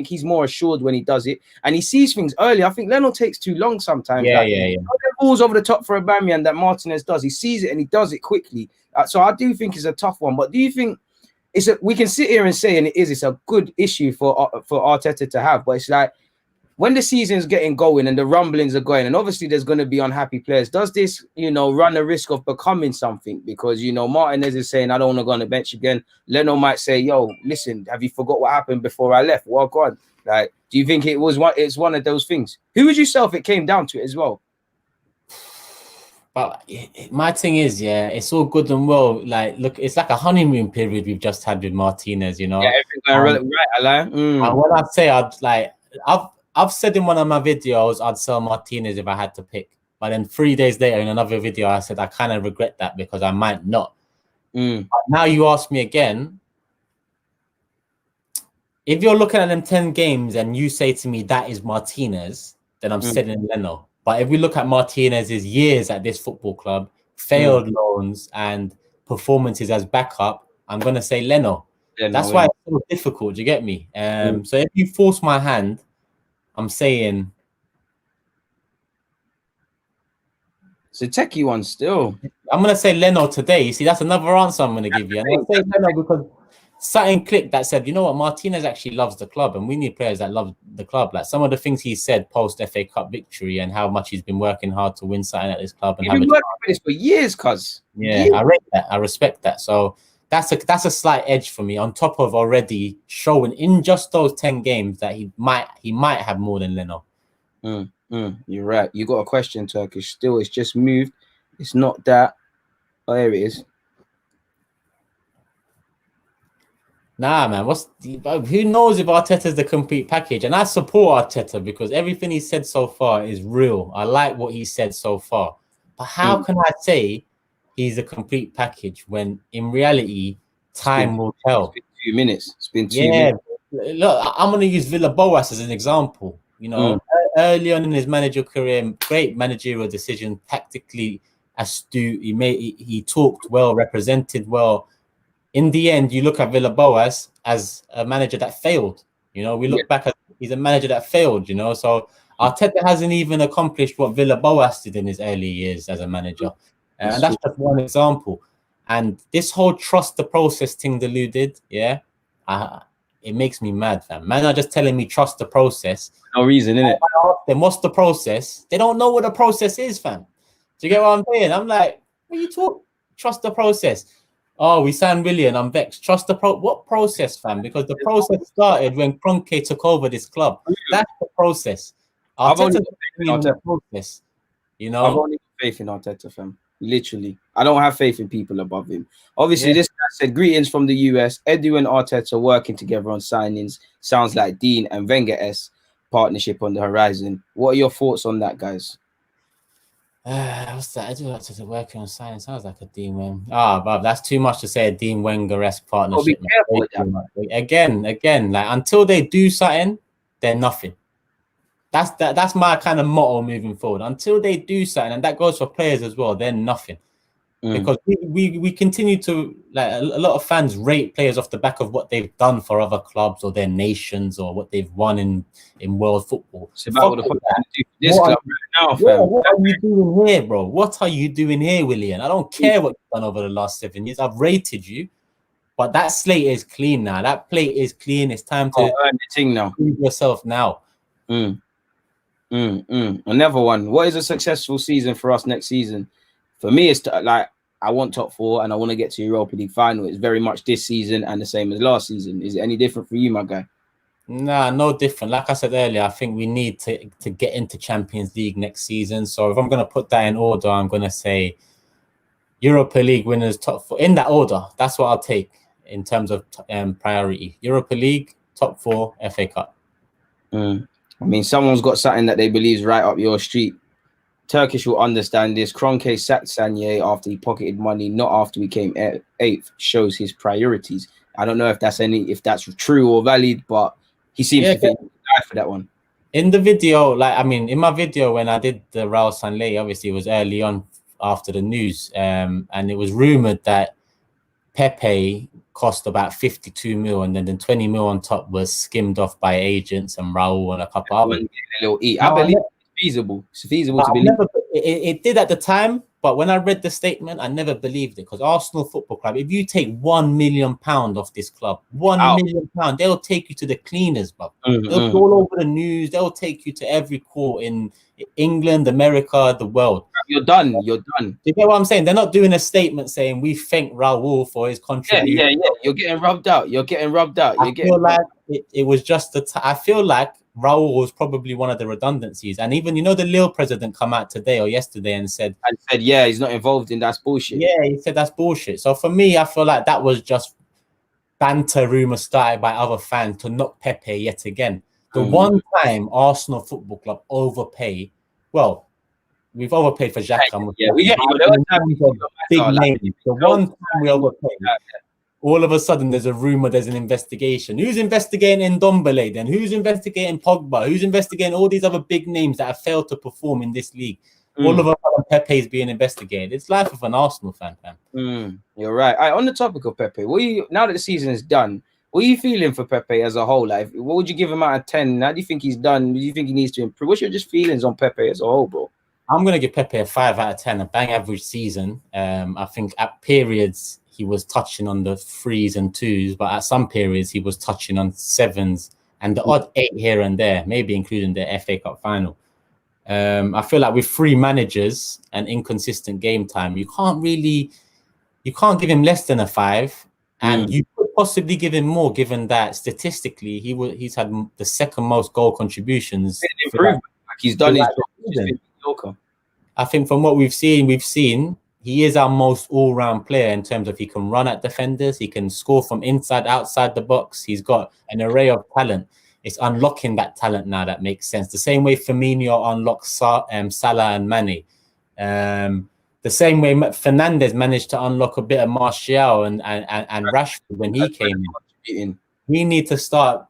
he's more assured when he does it, and he sees things early. I think Leno takes too long sometimes. Balls over the top for Aubameyang that Martinez does. He sees it and he does it quickly. So I do think it's a tough one. But do you think? We can sit here and say, and it's a good issue for Arteta to have, but it's like when the season's getting going and the rumblings are going, and obviously there's going to be unhappy players. Does this, run a risk of becoming something? Because Martinez is saying, I don't want to go on the bench again. Leno might say, yo, listen, have you forgot what happened before I left? Well, God, like, do you think it's one of those things? Who would you sell if it came down to it as well? But my thing is, it's all good and well. Like, look, it's like a honeymoon period we've just had with Martinez, Yeah, everything right, Alain. And when I say I've said in one of my videos I'd sell Martinez if I had to pick. But then 3 days later in another video I said I kind of regret that because I might not. But now you ask me again, if you're looking at them 10 games and you say to me that is Martinez, then I'm selling Leno. But if we look at Martinez's years at this football club, failed loans and performances as backup, I'm going to say Leno. That's why it's so difficult. You get me? So if you force my hand, I'm saying it's a techie one still. I'm going to say Leno today. You see, that's another answer I'm going to give you. And I say Leno because something clicked that said, you know what, Martinez actually loves the club and we need players that love the club. Like some of the things he said post FA Cup victory and how much he's been working hard to win something at this club. And he's been working for this for years, cuz. Yeah, I rate that. I respect that. So that's a slight edge for me on top of already showing in just those 10 games that he might have more than Leno. You're right. You got a question, Turkish. Still, it's just moved. It's not that. Oh, there it is. Nah, man. Who knows if Arteta's the complete package? And I support Arteta because everything he said so far is real. I like what he said so far. But how can I say he's a complete package when in reality time will tell? It's been 2 minutes. It's been 2 minutes. Look, I'm going to use Villa Boas as an example. Early on in his managerial career, great managerial decision, tactically astute. He talked well, represented well. In the end, you look at Villa Boas as a manager that failed. We look back at he's a manager that failed. So Arteta hasn't even accomplished what Villa Boas did in his early years as a manager, and that's just one example. And this whole trust the process thing that Lou did, it makes me mad, fam. Man are just telling me trust the process. No reason, innit? Then what's the process? They don't know what the process is, fam. Do you get what I'm saying? I'm like, what are you talking? Trust the process. Oh, we signed Willan. I'm vexed. Trust the what process, fam? Because the process started when Kroenke took over this club. That's the process. I've only got faith in Arteta, fam. Literally, I don't have faith in people above him. Obviously, this guy said greetings from the US. Edu and Arteta working together on signings. Sounds like Dean and Wenger-esque partnership on the horizon. What are your thoughts on that, guys? What's that? I do Arteta working on signing. Sounds like a Dean Wenger. But that's too much to say. A Dean Wenger-esque partnership. Be careful with that. Again, like until they do something, they're nothing. That's my kind of motto moving forward. Until they do something, and that goes for players as well, they're nothing. Because we continue to, like, a lot of fans rate players off the back of what they've done for other clubs or their nations or what they've won in world football. It's about what this club right now, fam. What are you doing here, bro? What are you doing here, Willian? I don't care what you've done over the last 7 years. I've rated you, but that slate is clean now. That plate is clean. It's time to earn the thing now. Prove yourself now. Another one. What is a successful season for us next season? For me, it's like I want top 4 and I want to get to Europa League final. It's very much this season and the same as last season. Is it any different for you, my guy? Nah, no different. Like I said earlier, I think we need to get into Champions League next season. So if I'm going to put that in order, I'm going to say Europa League winners, top 4. In that order, that's what I'll take in terms of priority. Europa League, top 4, FA Cup. I mean, someone's got something that they believe is right up your street. Turkish will understand this. Kroenke sacked Sanye after he pocketed money, not after we came 8th. Shows his priorities. I don't know if that's true or valid, but he seems to think for that one. In the video, in my video when I did the Raul Sanlé, obviously it was early on after the news, and it was rumored that Pepe cost about 52 mil, and then the 20 mil on top was skimmed off by agents and Raul and a couple others. I believe it's feasible. It's feasible to believe. It did at the time, but when I read the statement, I never believed it, because Arsenal Football Club, if you take £1 million off this club, £1 million, they'll take you to the cleaners, bro. They'll go all over the news. They'll take you to every court in England, America, the world. You're done. You're done. You get what I'm saying? They're not doing a statement saying we thank Raul for his contribution. Yeah. You're getting rubbed out. I feel like it was just I feel like Raul was probably one of the redundancies. And even, the Lille president come out today or yesterday and said, yeah, he's not involved in that's bullshit. Yeah, he said that's bullshit. So for me, I feel like that was just banter rumor started by other fans to knock Pepe yet again. The one time Arsenal Football Club overpay, well, we've overpaid for Xhaka. Yeah, we get big names. The one time we overpaid, all of a sudden there's a rumor, there's an investigation. Who's investigating Ndombele then? Who's investigating Pogba? Who's investigating all these other big names that have failed to perform in this league? All of a sudden Pepe is being investigated. It's life of an Arsenal fan, fam. You're right. On the topic of Pepe, now that the season is done, what are you feeling for Pepe as a whole? Like, what would you give him out of 10? How do you think he's done? Do you think he needs to improve? What's your just feelings on Pepe as a whole, bro? I'm going to give Pepe a 5 out of 10, a bang average season. I think at periods he was touching on the 3s and 2s, but at some periods he was touching on 7s and the odd 8 here and there, maybe including the FA Cup final. I feel like with 3 managers and inconsistent game time, you can't give him less than a 5, and you could possibly give him more, given that statistically he's had the second most goal contributions. He's done his job. I think from what we've seen he is our most all-round player in terms of he can run at defenders, he can score from inside, outside the box. He's got an array of talent. It's unlocking that talent now that makes sense. The same way Firmino unlocked Salah and Mane. The same way Fernandes managed to unlock a bit of Martial and Rashford when he came in. We need to start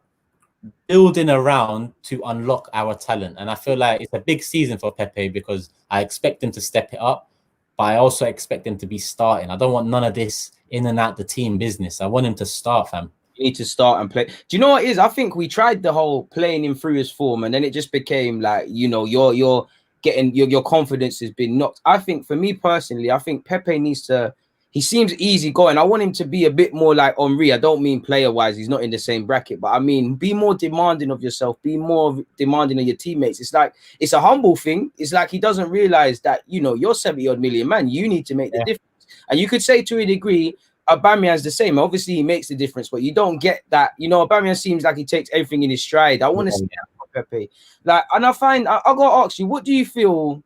building around to unlock our talent. And I feel like it's a big season for Pepe because I expect him to step it up, but I also expect him to be starting. I don't want none of this in and out the team business. I want him to start, fam. You need to start and play. Do you know what it is? I think we tried the whole playing him through his form, and then it just became like, you're getting your confidence has been knocked. I think for me personally, I think Pepe needs to. He seems easy going. I want him to be a bit more like Henry. I don't mean player wise; he's not in the same bracket, but I mean be more demanding of yourself, be more demanding of your teammates. It's like it's a humble thing. It's like he doesn't realize that you're 70-odd million man. You need to make the difference, and you could say to a degree. Aubameyang's the same. Obviously, he makes the difference, but you don't get that. Aubameyang seems like he takes everything in his stride. I want to see that from Pepe. And I find I got to ask you, what do you feel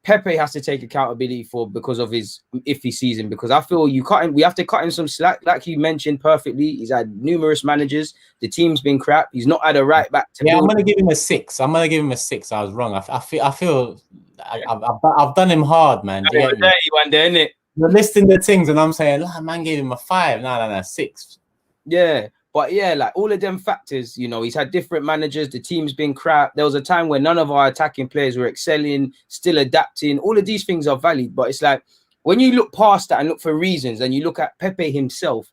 Pepe has to take accountability for because of his iffy season? Because I feel we have to cut him some slack. Like you mentioned perfectly, he's had numerous managers. The team's been crap. He's not had a right back to. Yeah, I'm gonna give him a 6. I was wrong. I feel I've done him hard, man. One day, innit? You're listing the things, and I'm saying, man gave him a 5. No, 6. Yeah, but yeah, like all of them factors, he's had different managers. The team's been crap. There was a time when none of our attacking players were excelling, still adapting. All of these things are valid, but it's like when you look past that and look for reasons, and you look at Pepe himself.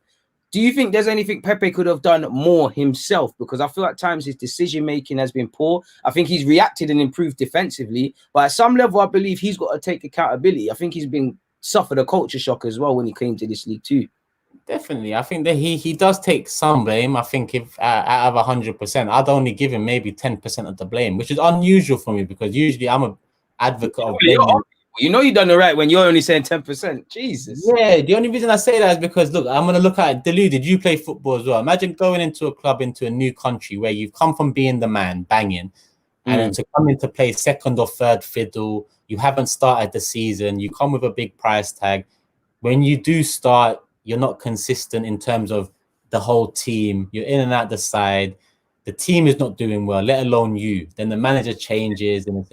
Do you think there's anything Pepe could have done more himself? Because I feel at times his decision making has been poor. I think he's reacted and improved defensively, but at some level, I believe he's got to take accountability. I think he's suffered a culture shock as well when he came to this league too. Definitely. I think that he does take some blame. I think if out of 100%, I'd only give him maybe 10% of the blame, which is unusual for me because usually I'm an advocate of blaming. You know you done it right when you're only saying 10%. Jesus. Yeah, the only reason I say that is because, look, I'm going to look at Delu. Did you play football as well? Imagine going into a club, into a new country where you've come from being the man, banging, and then to come into play second or third fiddle. You haven't started the season. You come with a big price tag. When you do start, you're not consistent in terms of the whole team. You're in and out the side. The team is not doing well, let alone you. Then the manager changes, and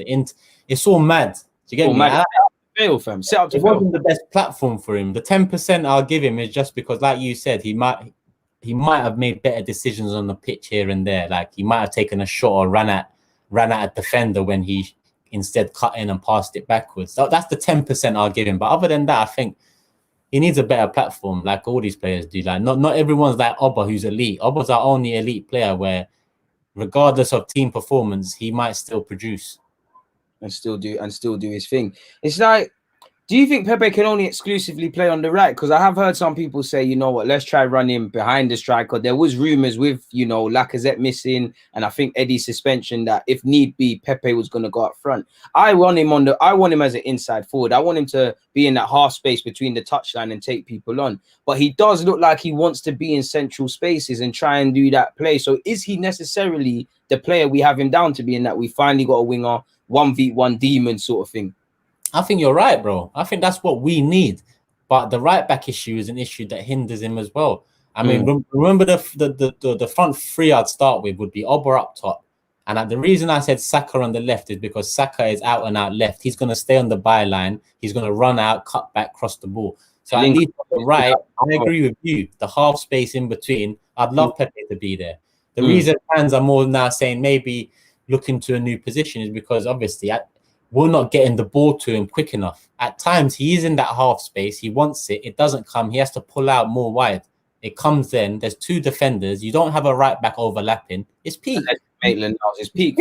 it's all mad. Do you get me? Fail, fam. Set up to it fail. Wasn't the best platform for him. The 10% I'll give him is just because, like you said, he might have made better decisions on the pitch here and there. Like he might have taken a shot or ran at a defender when he instead cut in and passed it backwards. So that's the 10% I'll give him. But other than that, I think he needs a better platform, like all these players do. Like not everyone's like Oba, who's elite. Oba's our only elite player where, regardless of team performance, he might still produce and still do his thing. It's like, do you think Pepe can only exclusively play on the right? Because I have heard some people say, you know what, let's try run him behind the striker. There was rumours with, you know, Lacazette missing, and I think Eddie's suspension that if need be, Pepe was going to go up front. I want him as an inside forward. I want him to be in that half space between the touchline and take people on. But he does look like he wants to be in central spaces and try and do that play. So is he necessarily the player we have him down to be, in that we finally got a winger, 1v1 demon sort of thing? I think you're right, bro. I think that's what we need. But the right back issue is an issue that hinders him as well. I mean, remember the front three I'd start with would be Oba up top. And the reason I said Saka on the left is because Saka is out and out left. He's going to stay on the byline. He's going to run out, cut back, cross the ball. So I need on the right. I agree with you. The half space in between, I'd love Pepe to be there. The reason fans are more now saying maybe look into a new position is because obviously we're not getting the ball to him quick enough. At times, he is in that half space. He wants it. It doesn't come. He has to pull out more wide. It comes then. There's two defenders. You don't have a right back overlapping. It's peak. Maitland knows it's peak.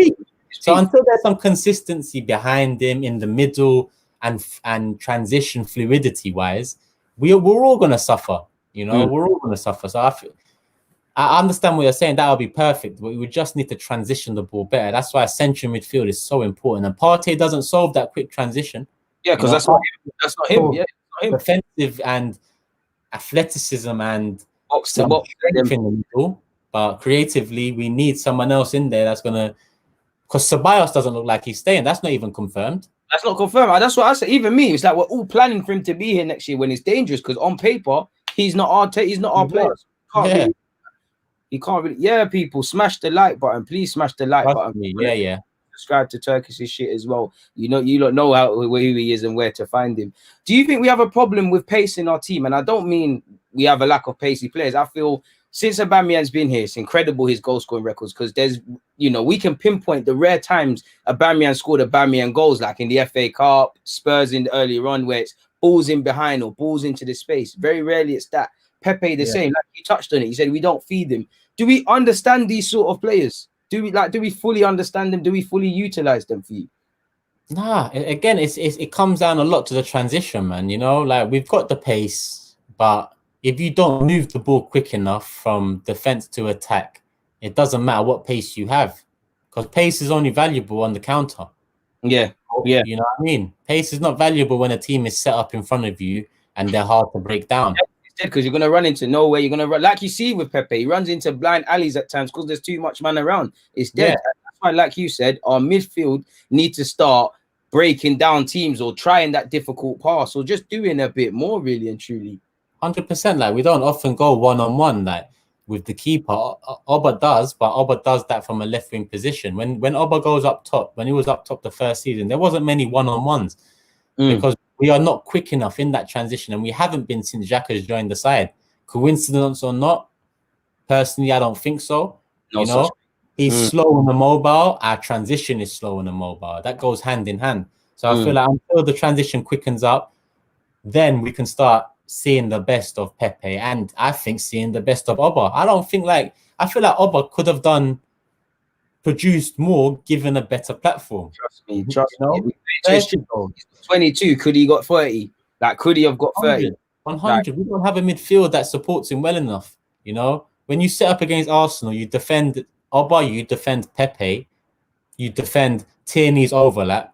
So until there's some consistency behind him in the middle and transition fluidity-wise, we're all going to suffer. You know, we're all going to suffer. So I understand what you're saying. That would be perfect. But we just need to transition the ball better. That's why central midfield is so important. And Partey doesn't solve that quick transition. Yeah, because that's not him. Yeah, not him. Defensive and athleticism and box to box in the middle. But creatively, we need someone else in there that's going to... Because Ceballos doesn't look like he's staying. That's not even confirmed. That's not confirmed. That's what I said. Even me, it's like we're all planning for him to be here next year when it's dangerous, because on paper, he's not our player. You can't really, people smash the like button. Please smash the like button. Yeah. Subscribe to Turkish shit as well. You don't know who he is and where to find him. Do you think we have a problem with pace in our team? And I don't mean we have a lack of pacey players. I feel since Aubameyang's been here, it's incredible his goal scoring records, because there's, we can pinpoint the rare times Aubameyang scored Aubameyang goals, like in the FA Cup, Spurs in earlier on, where it's balls in behind or balls into the space. Very rarely it's that. Pepe the same, like you touched on it. He said we don't feed them. Do we understand these sort of players? Do we fully understand them? Do we fully utilize them for you? Nah, again, it comes down a lot to the transition, man. Like we've got the pace, but if you don't move the ball quick enough from defense to attack, it doesn't matter what pace you have, because pace is only valuable on the counter. Yeah. You know what I mean? Pace is not valuable when a team is set up in front of you and they're hard to break down. Because you're going to run into nowhere. You're going to run, like you see with Pepe, he runs into blind alleys at times because there's too much man around. It's dead. Yeah. That's why, like you said, our midfield need to start breaking down teams or trying that difficult pass or just doing a bit more, really and truly. 100%. Like, we don't often go one-on-one like with the keeper. Oba does, but Oba does that from a left-wing position. When Oba goes up top, when he was up top the first season, there wasn't many one-on-ones because we are not quick enough in that transition, and we haven't been since Xhaka's joined the side. Coincidence or not, personally, I don't think so. He's slow on the mobile. Our transition is slow on the mobile. That goes hand in hand. So I feel like until the transition quickens up, then we can start seeing the best of Pepe, and I think seeing the best of Oba. I feel like Oba could have produced more given a better platform. Trust me. 22, could he got 30? Like, could he have got 30? 100. We don't have a midfield that supports him well enough. When you set up against Arsenal, you defend Oba, you defend Pepe, you defend Tierney's overlap,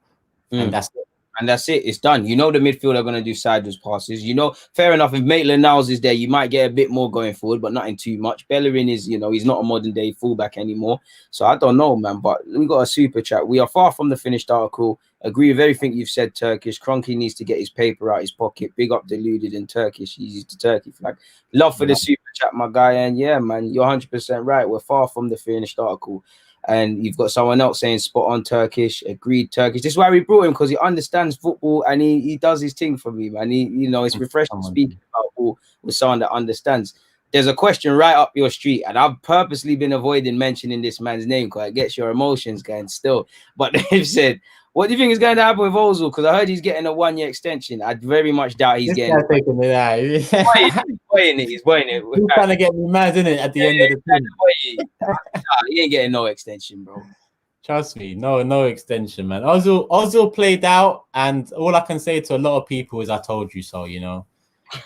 and that's it. And that's it. It's done. You know the midfield are going to do sideways passes. You know, fair enough. If Maitland-Niles is there, you might get a bit more going forward, but nothing too much. Bellerin is, you know, he's not a modern-day fullback anymore. So I don't know, man. But we got a super chat. We are far from the finished article. Agree with everything you've said, Turkish. Kroenke needs to get his paper out his pocket. Big up Deluded in Turkish. He used the Turkey flag. Love for the super chat, my guy. And yeah, man, you're 100% right. We're far from the finished article. And you've got someone else saying spot on Turkish, agreed Turkish. This is why we brought him, because he understands football and he does his thing for me, man. He, you know, it's refreshing speaking about football with someone that understands. There's a question right up your street, and I've purposely been avoiding mentioning this man's name because it gets your emotions going still. But they've said, what do you think is going to happen with Ozil? Because I heard he's getting a 1-year extension. I very much doubt he's getting it. Taking it out. He's boying it. He's trying to get me mad, isn't it? At the end of the thing. Nah, he ain't getting no extension, bro. Trust me, no extension, man. Ozil played out, and all I can say to a lot of people is I told you so, you know.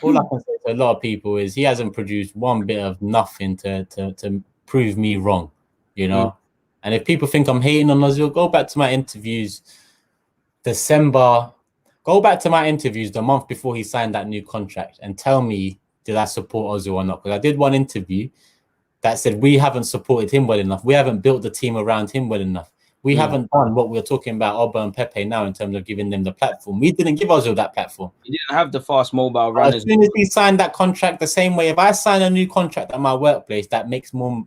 All I can say to a lot of people is he hasn't produced one bit of nothing to prove me wrong, you know. And if people think I'm hating on Ozil, go back to my interviews December. Go back to my interviews the month before he signed that new contract and tell me, did I support Ozil or not? Because I did one interview that said we haven't supported him well enough. We haven't built the team around him well enough. We haven't done what we're talking about Aubameyang and Pepe now in terms of giving them the platform. We didn't give Ozil that platform. He didn't have the fast mobile runners. As soon as he signed that contract, the same way, if I sign a new contract at my workplace that makes me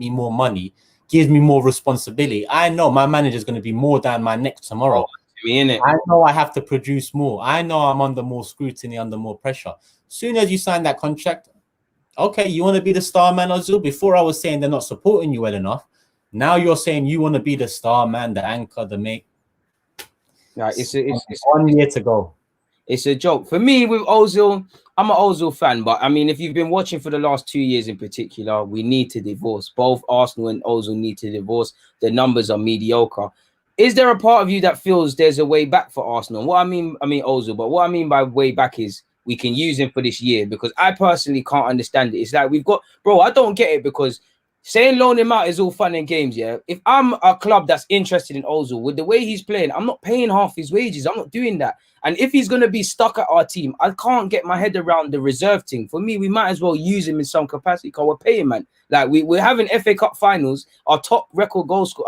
more money, gives me more responsibility, I know my manager is going to be more down my neck tomorrow. I know I have to produce more. I know I'm under more scrutiny, under more pressure. As soon as you sign that contract, okay, you want to be the star man, Ozil? Before I was saying they're not supporting you well enough. Now you're saying you want to be the star man, the anchor, the mate. Yeah, it's 1 year to go. It's a joke. For me, with Ozil, I'm an Ozil fan, but I mean, if you've been watching for the last 2 years in particular, we need to divorce. Both Arsenal and Ozil need to divorce. The numbers are mediocre. Is there a part of you that feels there's a way back for Arsenal? What I mean Ozil, but what I mean by way back is we can use him for this year, because I personally can't understand it. It's like we've got, bro, I don't get it, because saying loan him out is all fun and games, yeah? If I'm a club that's interested in Ozil, with the way he's playing, I'm not paying half his wages. I'm not doing that. And if he's going to be stuck at our team, I can't get my head around the reserve thing. For me, we might as well use him in some capacity because we're paying, man. Like, we're having FA Cup finals. Our top record goal score,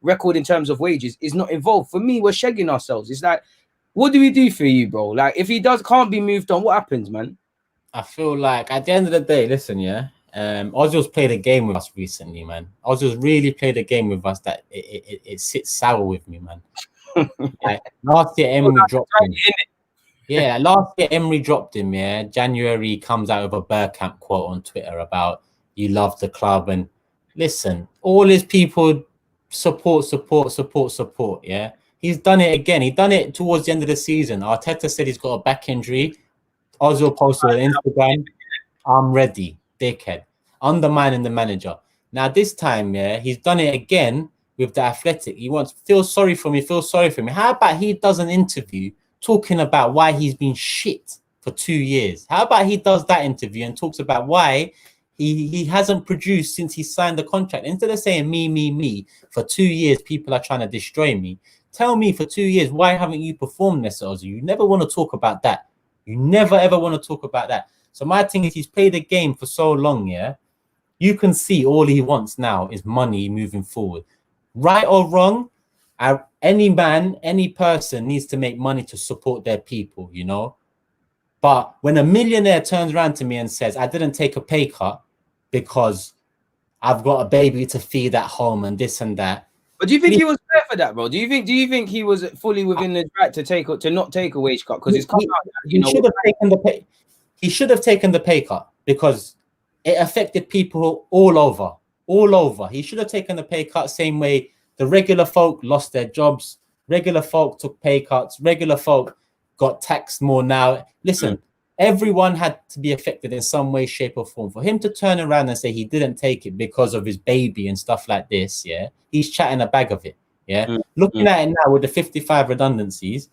record in terms of wages is not involved. For me, we're shagging ourselves. It's like, what do we do for you, bro? Like, if he can't be moved on, what happens, man? I feel like at the end of the day, listen, yeah, Ozil's played a game with us recently, man. Ozil's really played a game with us that it sits sour with me, man. Like, last year, Emery dropped him. Yeah, last year, Emery dropped him, yeah. January comes out with a Bergkamp quote on Twitter about you love the club. And listen, all his people support, yeah. He's done it again. He done it towards the end of the season. Arteta said he's got a back injury. Ozil posted on Instagram, I'm ready, dickhead. Undermining the manager. Now, this time, yeah, he's done it again with the Athletic. He wants, feel sorry for me. How about he does an interview talking about why he's been shit for 2 years? How about he does that interview and talks about why he hasn't produced since he signed the contract? Instead of saying me, for 2 years, people are trying to destroy me. Tell me, for 2 years, why haven't you performed this, Ozil? You never want to talk about that. You never, ever want to talk about that. So my thing is, he's played a game for so long, yeah? You can see all he wants now is money moving forward. Right or wrong, any man, any person needs to make money to support their people, you know? But when a millionaire turns around to me and says, I didn't take a pay cut because I've got a baby to feed at home and this and that. But do you think he was fair for that, bro? Do you think he was fully within the right to not take a wage cut? Because it's come out, he should have taken the pay. He should have taken the pay cut because it affected people all over. He should have taken the pay cut, same way the regular folk lost their jobs. Regular folk took pay cuts. Regular folk got taxed more now. Listen, everyone had to be affected in some way, shape, or form. For him to turn around and say he didn't take it because of his baby and stuff like this, yeah, he's chatting a bag of it, yeah. Looking at it now with the 55 redundancies,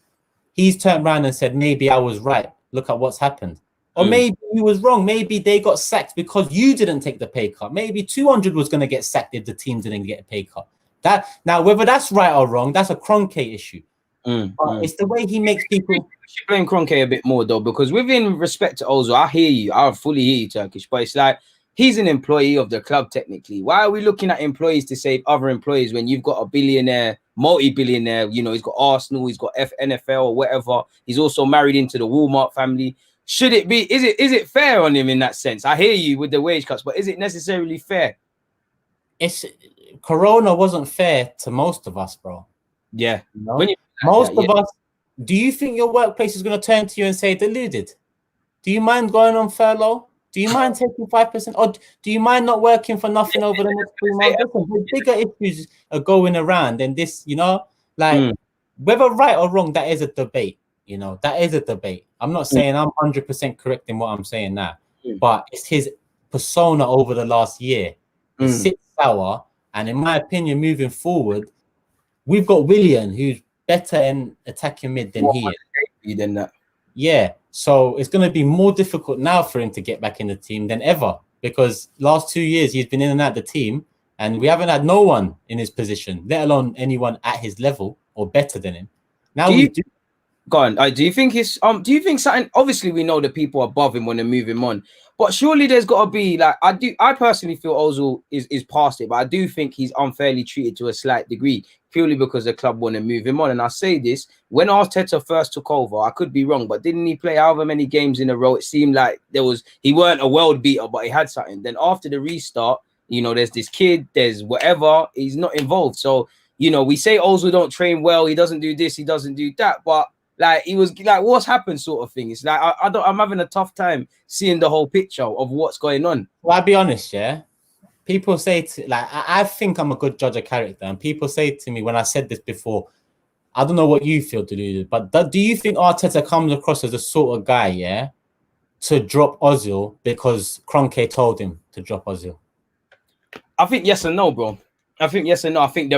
he's turned around and said, maybe I was right. Look at what's happened. Or maybe he was wrong. Maybe they got sacked because you didn't take the pay cut. Maybe 200 was going to get sacked if the team didn't get a pay cut. That now, whether that's right or wrong, that's a Kroenke issue. But it's the way he makes people. We should blame Kroenke a bit more though, because within respect to Ozil, I hear you. I fully hear you, Turkish. But it's like he's an employee of the club technically. Why are we looking at employees to save other employees when you've got a billionaire, multi-billionaire? You know, he's got Arsenal, he's got NFL or whatever. He's also married into the Walmart family. Should it be? Is it fair on him in that sense? I hear you with the wage cuts, but is it necessarily fair? It's Corona wasn't fair to most of us, bro. Yeah. You know? Most of us. Do you think your workplace is going to turn to you and say deluded? Do you mind going on furlough? Do you mind taking 5%? Or do you mind not working for nothing over the next 3 months? The bigger issues are going around, and this, you know, like whether right or wrong, that is a debate. You know, that is a debate. I'm not saying I'm 100% correct in what I'm saying now, but it's his persona over the last year. It sits sour, and in my opinion, moving forward, we've got Willan, who's better in attacking mid than he is. Than that. Yeah, so it's going to be more difficult now for him to get back in the team than ever, because last 2 years he's been in and out of the team, and we haven't had no one in his position, let alone anyone at his level or better than him. Now we do. Go on. Do you think it's do you think something? Obviously, we know the people above him want to move him on, but surely there's got to be like I personally feel Ozil is past it, but I do think he's unfairly treated to a slight degree purely because the club want to move him on. And I say this when Arteta first took over, I could be wrong, but didn't he play however many games in a row? It seemed like he weren't a world beater, but he had something. Then after the restart, you know, there's this kid, there's whatever, he's not involved. So you know, we say Ozil don't train well, he doesn't do this, he doesn't do that, but like he was like, what's happened, sort of thing. It's like I'm having a tough time seeing the whole picture of what's going on. Well, I'll be honest, yeah. People say I think I'm a good judge of character, and people say to me when I said this before, I don't know what you feel to do, but do you think Arteta comes across as the sort of guy, yeah, to drop Ozil because Kroenke told him to drop Ozil? I think yes and no, bro. I think yes and no. I think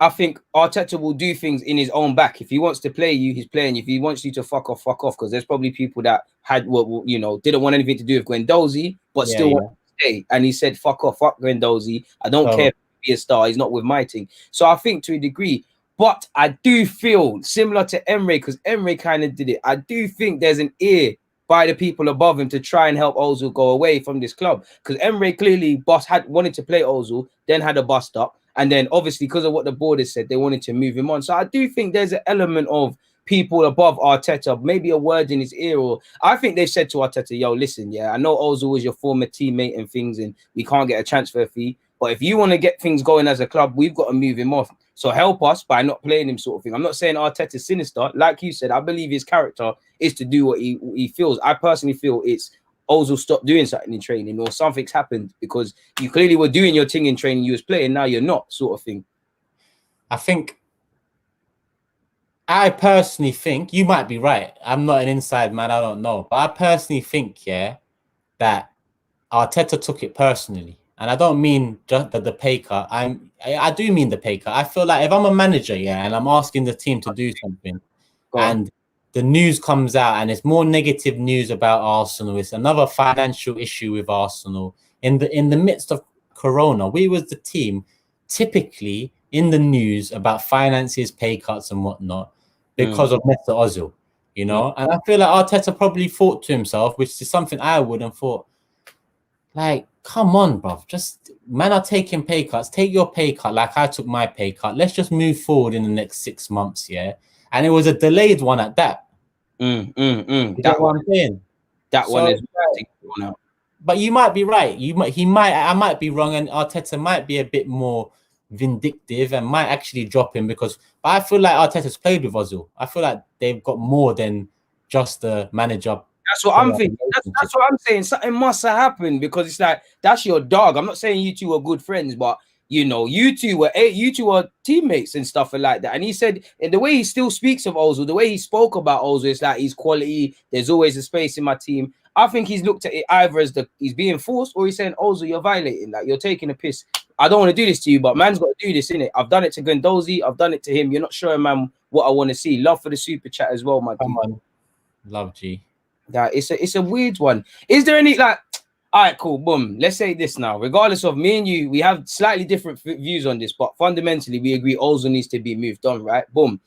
I think Arteta will do things in his own back. If he wants to play you, he's playing you. If he wants you to fuck off. Because there's probably people that had, you know, didn't want anything to do with Guendouzi, but still want to stay. And he said, fuck off, fuck Guendouzi. I don't care if he be a star. He's not with my team. So I think to a degree, but I do feel similar to Emre, because Emre kind of did it. I do think there's an ear by the people above him to try and help Ozil go away from this club, because Emre clearly wanted to play Ozil, then had a bust up, and then obviously because of what the board has said, they wanted to move him on. So I do think there's an element of people above Arteta, maybe a word in his ear, or I think they've said to Arteta, yo, listen, yeah, I know Ozil was your former teammate and things, and we can't get a transfer fee, but if you want to get things going as a club, we've got to move him off. So help us by not playing him, sort of thing. I'm not saying Arteta's sinister. Like you said, I believe his character is to do what he feels. I personally feel it's Ozil stopped doing something in training, or something's happened, because you clearly were doing your thing in training, you was playing, now you're not, sort of thing. I personally think, you might be right. I'm not an inside man, I don't know. But I personally think, yeah, that Arteta took it personally. And I don't mean just the pay cut. I do mean the pay cut. I feel like if I'm a manager, yeah, and I'm asking the team to do something, and the news comes out and it's more negative news about Arsenal, it's another financial issue with Arsenal. In the midst of Corona, we was the team typically in the news about finances, pay cuts and whatnot because of Mesut Ozil, you know? And I feel like Arteta probably thought to himself, which is something I would have thought, like, come on, bro. Just, man are taking pay cuts. Take your pay cut like I took my pay cut. Let's just move forward in the next 6 months, yeah? And it was a delayed one at that. You know what I'm saying? That one is... But you might be right. I might be wrong, and Arteta might be a bit more vindictive and might actually drop him, but I feel like Arteta's played with Ozil. I feel like they've got more than just the manager. That's what I'm thinking. That's what I'm saying. Something must have happened, because it's like, that's your dog. I'm not saying you two are good friends, but you know, you two are teammates and stuff like that. And he said, in the way he still speaks of Ozil, the way he spoke about Ozil, it's like he's quality. There's always a space in my team. I think he's looked at it either as he's being forced, or he's saying, Ozil, you're violating, like you're taking a piss. I don't want to do this to you, but man's got to do this, innit? I've done it to Guendouzi, I've done it to him. You're not showing man what I want to see. Love for the super chat as well, my dude. Love G. That it's a weird one. Is there any, like, all right, cool, boom. Let's say this now. Regardless of me and you, we have slightly different views on this, but fundamentally we agree Ozil needs to be moved on, right? Boom.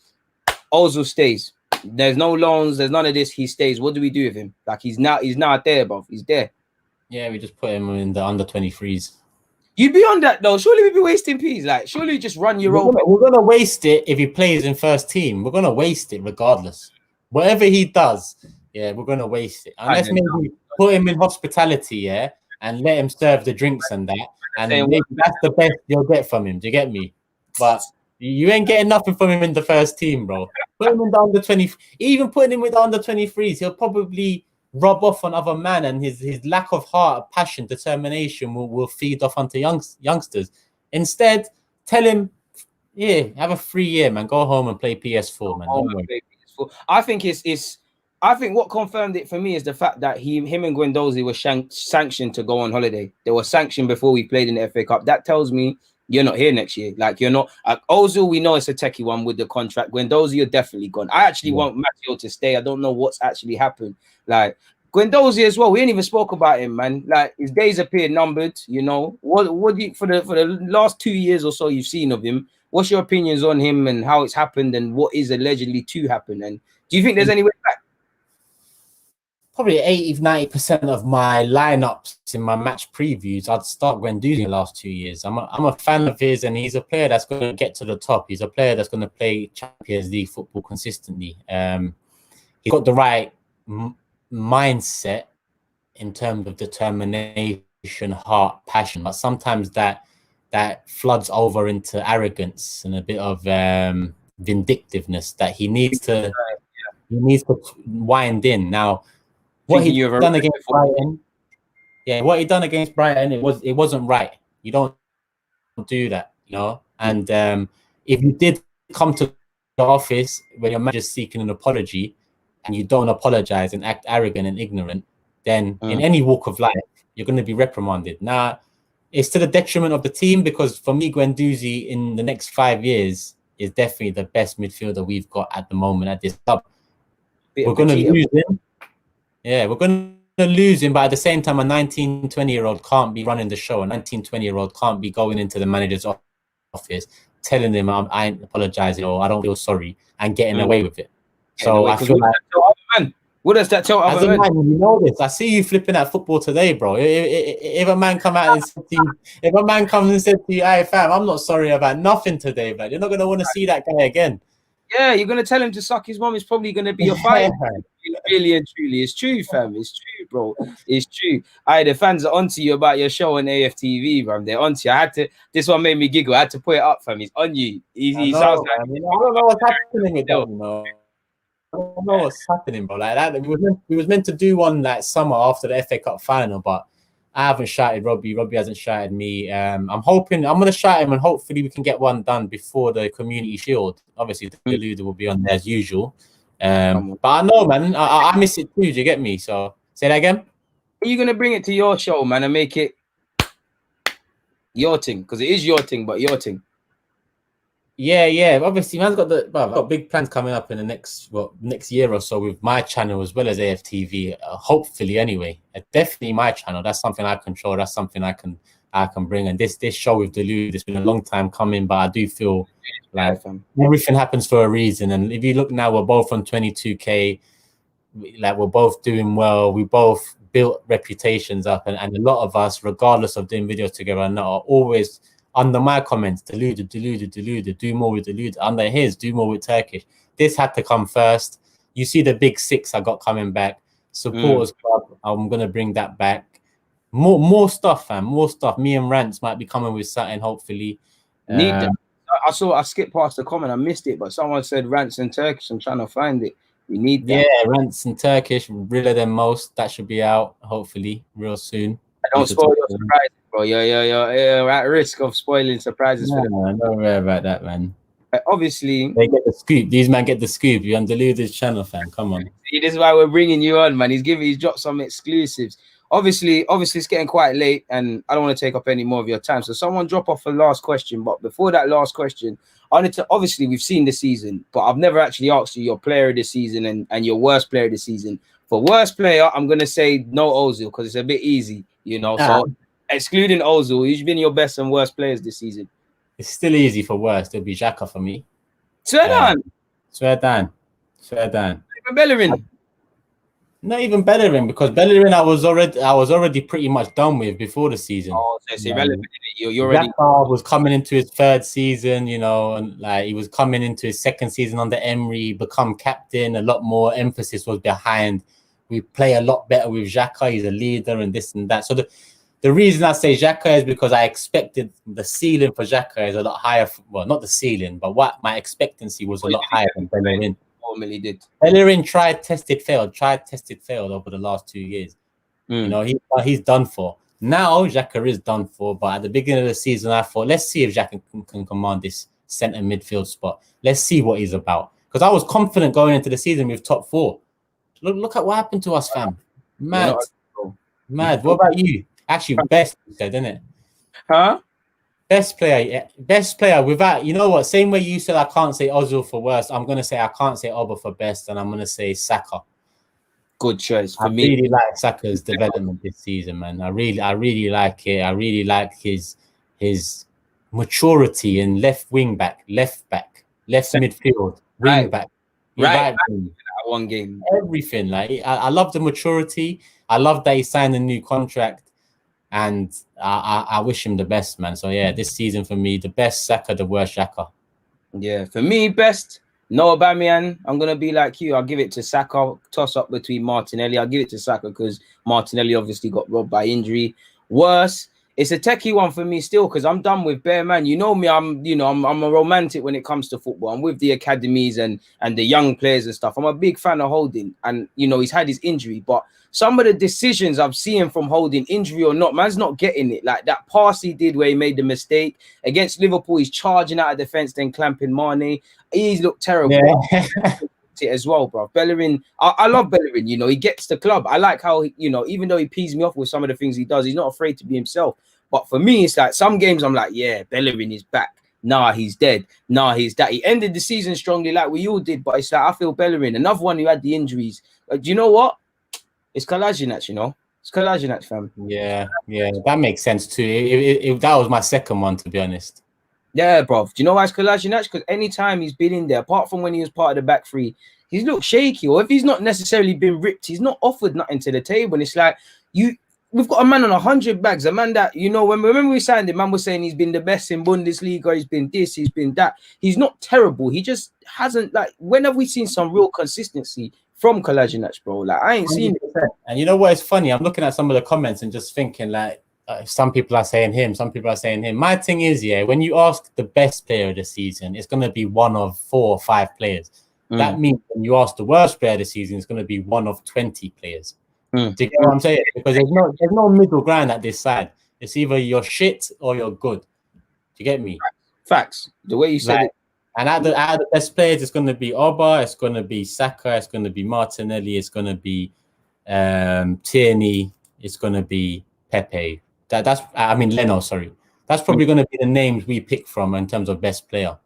Ozil stays. There's no loans. There's none of this. He stays. What do we do with him? Like he's now there, bro. He's there. Yeah, we just put him in the under 23s. You'd be on that though. Surely we'd be wasting peas. Like surely just run your own. We're gonna waste it if he plays in first team. We're gonna waste it regardless. Whatever he does, yeah, we're gonna waste it. Unless maybe put him in hospitality, yeah, and let him serve the drinks and that. And maybe that's the best you'll get from him. Do you get me? But you ain't getting nothing from him in the first team, bro. Put him in the under 20. Even putting him with the under 23s, he'll probably rub off on other man, and his lack of heart, passion, determination will feed off onto youngsters. Instead, tell him, yeah, have a free year, man. Go home and play PS4, man. Don't worry. I think I think what confirmed it for me is the fact that him and Guendouzi were sanctioned to go on holiday. They were sanctioned before we played in the FA Cup. That tells me you're not here next year. Like you're not. Ozil, we know it's a techie one with the contract. Guendouzi, you're definitely gone. I actually want Matteo to stay. I don't know what's actually happened. Like Guendouzi as well. We ain't even spoke about him, man. Like his days appear numbered. You know what do you, for the last 2 years or so you've seen of him? What's your opinions on him and how it's happened and what is allegedly to happen? And do you think there's any way back? Probably 80-90% of my lineups in my match previews, I'd start Guendouzi in the last 2 years. I'm a fan of his, and he's a player that's going to get to the top. He's a player that's going to play Champions League football consistently. He's got the right mindset in terms of determination, heart, passion. But sometimes that floods over into arrogance and a bit of vindictiveness that he needs to wind in. Now, what he done against Brighton, what he done against Brighton, it wasn't right. You don't do that, you know. And if you did come to the office when your manager's seeking an apology and you don't apologize and act arrogant and ignorant, then in any walk of life, you're going to be reprimanded. Now, it's to the detriment of the team because for me, Guendouzi in the next 5 years is definitely the best midfielder we've got at the moment at this club. We're going to lose him. Yeah, we're going to lose him, but at the same time, a 19, 20-year-old can't be running the show. A 19, 20-year-old can't be going into the manager's office, telling him I ain't apologizing or I don't feel sorry and getting away with it. So I feel like... What does that tell other men? You know this. I see you flipping at football today, bro. If a man come out and said to you, if a man comes and said to you, "Hey, fam, I'm not sorry about nothing today," but you're not going to want to see that guy again. Yeah, you're going to tell him to suck his mom. It's probably going to be a fight. Really and truly. It's true, fam. It's true, bro. It's true. The fans are onto you about your show on AFTV, fam. They're onto you. This one made me giggle. I had to put it up, fam. He's on you. He sounds like... I don't know what's happening with them, you know. I don't know what's happening, bro. Like that, we was meant to do one like summer after the FA Cup final, but I haven't shouted Robbie. Robbie hasn't shouted me. I'm hoping I'm gonna shout him, and hopefully we can get one done before the Community Shield. Obviously, the Deluder will be on there as usual. But I know, man, I miss it too. Do you get me? So say that again. Are you gonna bring it to your show, man, and make it your thing? Because it is your thing, but your thing. Yeah. Obviously, man's got I've got big plans coming up in the next year or so with my channel as well as AFTV. Hopefully, anyway, definitely my channel. That's something I control. That's something I can bring. And this show with Delude, it's been a long time coming, but I do feel like everything happens for a reason. And if you look now, we're both on 22K. Like we're both doing well. We both built reputations up, and a lot of us, regardless of doing videos together or not, are always under my comments, Delude, do more with Delude. Under his, do more with Turkish. This had to come first. You see the big six I got coming back. Supporters Club, I'm going to bring that back. More stuff, fam. More stuff. Me and Rants might be coming with something, hopefully. I skipped past the comment. I missed it, but someone said Rants and Turkish. I'm trying to find it. We need that. Yeah, Rants and Turkish, realer than most. That should be out, hopefully, real soon. Don't spoil your surprises, bro. You're at risk of spoiling surprises. No, don't worry about that, man. Obviously, they get the scoop. These men get the scoop. You're on Deluded's channel, fam. Come on. See, this is why we're bringing you on, man. He's dropped some exclusives. Obviously, it's getting quite late, and I don't want to take up any more of your time. So, someone drop off a last question. But before that last question, I wanted to. Obviously, we've seen the season, but I've never actually asked you your player of the season and your worst player of the season. For worst player, I'm gonna say no Ozil because it's a bit easy, you know. So, excluding Ozil, who's been your best and worst players this season? It's still easy for worst. It'll be Xhaka for me. Turn on. Swear down. Even Bellerin. Not even Bellerin, because Bellerin I was already pretty much done with before the season. Oh, so it's irrelevant. You're already. Xhaka was coming into his third season, you know, and like he was coming into his second season under Emery, become captain. A lot more emphasis was behind. We play a lot better with Xhaka. He's a leader and this and that. So the reason I say Xhaka is because I expected the ceiling for Xhaka is a lot higher. Well, not the ceiling, but what my expectancy was a lot higher than Bellerin. Normally did. Bellerin tried, tested, failed over the last 2 years. You know, he's done for. Now Xhaka is done for, but at the beginning of the season, I thought, let's see if Xhaka can command this centre midfield spot. Let's see what he's about. Because I was confident going into the season with top 4. Look at what happened to us, fam. Mad. What about you? Actually, best, you said, isn't it? Huh? Best player without, you know what, same way you said I can't say Ozil for worst, I'm going to say I can't say Oba for best, and I'm going to say Saka. Good choice for me. I really like Saka's development this season, man. I really like it. I really like his maturity in left wing back, left midfield, wing back. Right. One game. Everything. Like I love the maturity. I love that he signed a new contract. And I wish him the best, man. So yeah, this season for me, the best Saka, the worst Xhaka. Yeah, for me, best. No Aubameyang. I'm gonna be like you. I'll give it to Saka. Toss up between Martinelli. I'll give it to Saka because Martinelli obviously got robbed by injury. Worse. It's a techie one for me still because I'm done with bare man. You know me. I'm a romantic when it comes to football. I'm with the academies and the young players and stuff. I'm a big fan of Holding, and you know he's had his injury, but some of the decisions I've seen from Holding, injury or not, man's not getting it. Like that pass he did where he made the mistake against Liverpool, he's charging out of defense, then clamping Mane. He's looked terrible. Yeah. As well, bro. Bellerin, I love Bellerin. You know, he gets the club. I like how even though he pees me off with some of the things he does, he's not afraid to be himself. But for me, it's like some games I'm like, yeah, Bellerin is back. Nah, he's dead. Nah, he's that. He ended the season strongly, like we all did. But it's like I feel Bellerin, another one who had the injuries. Do you know what? It's Kolasinac, you know. It's Kolasinac, fam. Yeah, that makes sense too. That was my second one, to be honest. Yeah, bro. Do you know why it's Kolasinac? Because anytime he's been in there, apart from when he was part of the back three, he's looked shaky. Or if he's not necessarily been ripped, he's not offered nothing to the table. And it's like we've got a man on 100 bags, a man that, you know, when we signed him, man was saying he's been the best in Bundesliga, he's been this, he's been that. He's not terrible. He just hasn't, like, when have we seen some real consistency from Kolasinac, bro? Like, I ain't seen it. And you know what is funny? I'm looking at some of the comments and just thinking, like, some people are saying him, some people are saying him. My thing is, yeah, when you ask the best player of the season, it's going to be one of 4 or 5 players. That means when you ask the worst player of the season, it's going to be one of 20 players. Do you get what I'm saying? Because there's no middle ground at this side. It's either you're shit or you're good. Do you get me? Facts. The way you said it. And out of the best players, it's going to be Oba, it's going to be Saka, it's going to be Martinelli, it's going to be Tierney, it's going to be Pepe. Leno, sorry. That's probably going to be the names we pick from in terms of best player.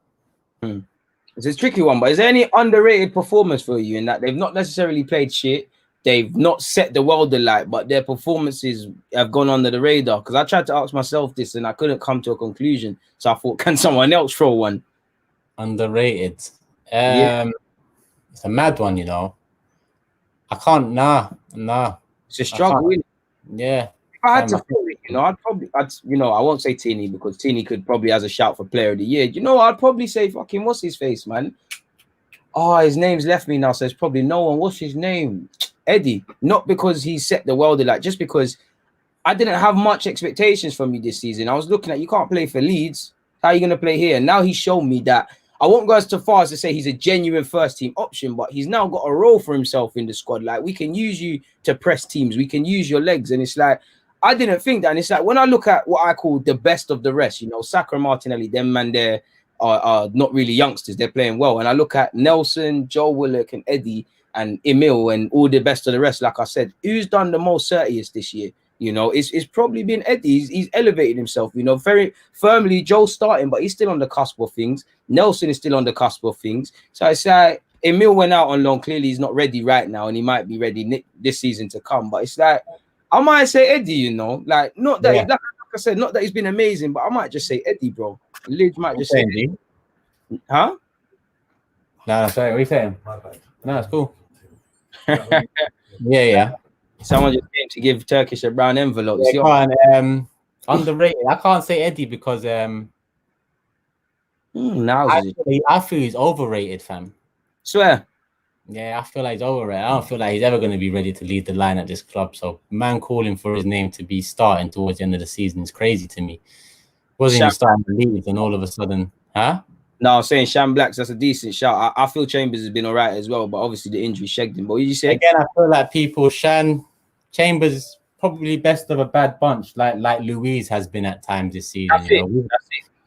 It's a tricky one, but is there any underrated performance for you in that they've not necessarily played shit? They've not set the world alight, but their performances have gone under the radar. Because I tried to ask myself this and I couldn't come to a conclusion. So I thought, can someone else throw one? Underrated. It's a mad one, you know. I can't, nah. It's a struggle. Yeah. If I had to throw it, you know, I won't say Tini because Tini could probably has a shout for player of the year. You know, I'd probably say fucking, what's his face, man? Oh, his name's left me now, so it's probably no one. What's his name? Eddie. Not because he set the world alight, just because I didn't have much expectations from you this season. I was looking at, you can't play for Leeds. How are you going to play here? And now he's shown me that, I won't go as far as to say he's a genuine first team option, but he's now got a role for himself in the squad. Like, we can use you to press teams. We can use your legs. And it's like, I didn't think that. And it's like, when I look at what I call the best of the rest, you know, Saka and Martinelli, them man there are not really youngsters. They're playing well. And I look at Nelson, Joe Willock and Eddie and Emil and all the best of the rest. Like I said, who's done the most certiest this year? You know, it's probably been Eddie. He's elevated himself, you know, very firmly. Joe's starting, but he's still on the cusp of things. Nelson is still on the cusp of things. So it's like, Emil went out on loan. Clearly, he's not ready right now, and he might be ready this season to come. But it's like, I might say Eddie, you know, like, not that, like I said, not that he's been amazing, but I might just say Eddie, bro. Lidge might just say Eddie. Huh? No, sorry, what are you saying? No, it's cool. Yeah. Someone just came to give Turkish a brown envelope. Yeah, underrated. I can't say Eddie because I feel he's overrated, fam. Swear. Yeah, I feel like he's overrated. I don't feel like he's ever going to be ready to lead the line at this club. So, man calling for his name to be starting towards the end of the season is crazy to me. Wasn't even starting to lead, and all of a sudden, huh? No, I'm saying Shan Blacks, that's a decent shout. I feel Chambers has been all right as well, but obviously the injury shagged him. But what did you say? Again, I feel like Chambers probably best of a bad bunch, like Louise has been at times this season. That's it.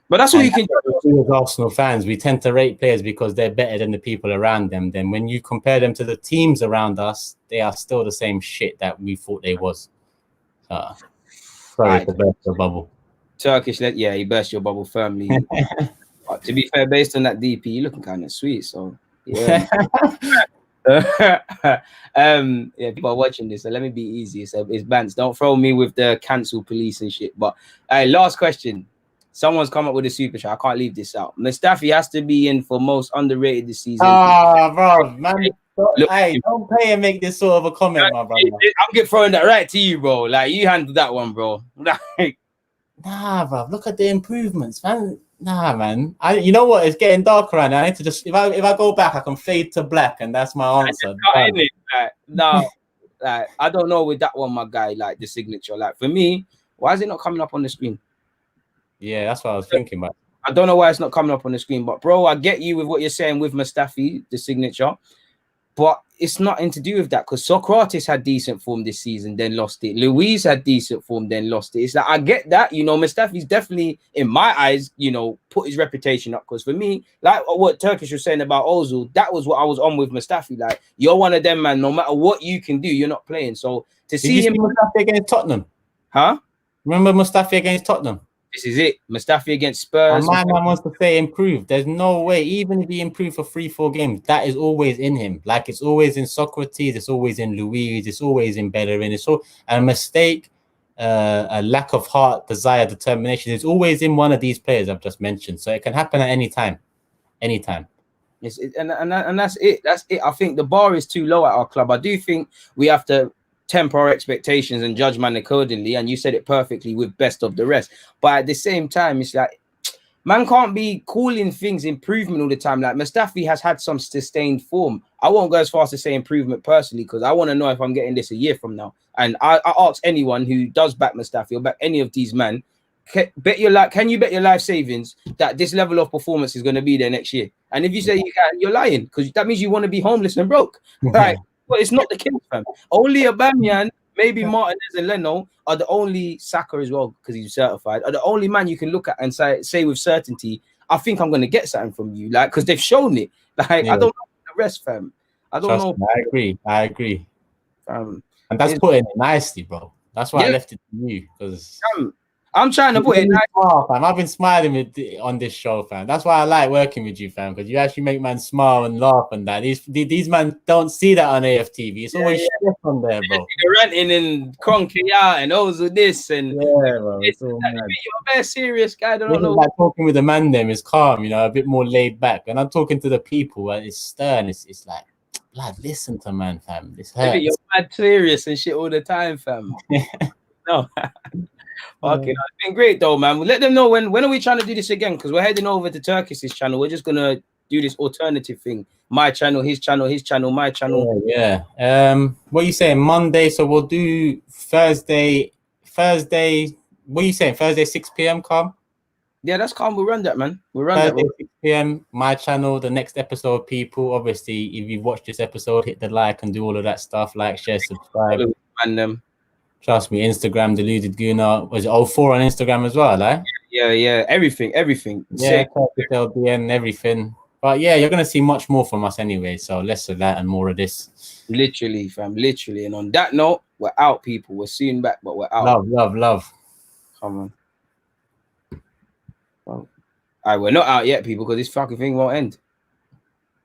But that's what you can do. As Arsenal fans, we tend to rate players because they're better than the people around them. Then when you compare them to the teams around us, they are still the same shit that we thought they was. Sorry to burst your bubble. Turkish, he burst your bubble firmly. To be fair, based on that DP, you're looking kind of sweet. So yeah. People are watching this, so let me be easy. So it's Bants. Don't throw me with the cancel police and shit. But last question. Someone's come up with a super chat. I can't leave this out. Mustafi has to be in for most underrated this season. Bro, man. Don't pay and make this sort of a comment, my brother. I'm throwing that right to you, bro. Like, you handled that one, bro. Nah, bro. Look at the improvements, man. Nah, man. You know what? It's getting darker right now. I need to just if I go back, I can fade to black, and that's my answer. I don't know with that one, my guy. Like the signature. Like for me, why is it not coming up on the screen? Yeah, that's what I was thinking about. I don't know why it's not coming up on the screen, but bro, I get you with what you're saying with Mustafi, the signature, but it's nothing to do with that because Socrates had decent form this season, then lost it. Louise had decent form, then lost it. It's like I get that, Mustafi's definitely, in my eyes, put his reputation up. Because for me, like what Turkish was saying about Ozil, that was what I was on with Mustafi. Like you're one of them, man. No matter what you can do, you're not playing. So to see him Mustafi against Tottenham, huh? Remember Mustafi against Tottenham? This is it. Mustafi against Spurs. My man wants to say improve. There's no way, even if he improved for 3-4 games, that is always in him. Like it's always in Socrates, it's always in Louise, it's always in Bellerin. It's all a mistake, a lack of heart, desire, determination. It's always in one of these players I've just mentioned. So it can happen at any time. Anytime. And that's it. That's it. I think the bar is too low at our club. I do think we have to temper our expectations and judge man accordingly, and you said it perfectly with best of the rest. But at the same time, it's like man can't be calling things improvement all the time. Like Mustafi has had some sustained form. I won't go as far as to say improvement personally because I want to know if I'm getting this a year from now. And I ask anyone who does back Mustafi or back any of these men, can you bet your life savings that this level of performance is going to be there next year? And if you say you can, you're lying because that means you want to be homeless and broke. Right? But it's not the case, fam. Only Aubameyang, maybe Martinez and Leno are the only Saka as well because he's certified. Are the only man you can look at and say with certainty, I think I'm going to get something from you, like because they've shown it. Like I don't know the rest, fam. I don't know. I agree. And that's putting it nicely, bro. That's why I left it to you because. I'm trying to put it. Fam. I've been smiling on this show, fam. That's why I like working with you, fam, because you actually make man smile and laugh and that. These man don't see that on AFTV. It's always shit on there, bro. You're ranting and cronking out and Ozil this and bro. You're a very serious guy. I don't know. Like talking with the man, them is calm, a bit more laid back. And I'm talking to the people, and it's stern. It's like, blood, listen to man, fam. This hurts. You're mad serious and shit all the time, fam. No. Okay, it's been great though, man. We'll let them know when are we trying to do this again? Because we're heading over to Turkish's channel. We're just gonna do this alternative thing. My channel, his channel, my channel. Yeah. What are you saying? Monday, so we'll do Thursday. What are you saying? Thursday, 6 p.m. calm? Yeah, that's calm. We'll run that, man. We'll run Thursday, that. 6 p.m. My channel, the next episode, people. Obviously, if you've watched this episode, hit the like and do all of that stuff. Like, share, subscribe. And them. Trust me, Instagram, Deluded Guna. Was it 04 on Instagram as well, like? Yeah. Everything. Yeah, LDN, everything. But yeah, you're going to see much more from us anyway. So less of that and more of this. Literally, fam. Literally. And on that note, we're out, people. We're soon back, but we're out. Love. Come on. Well, all right, we're not out yet, people, because this fucking thing won't end.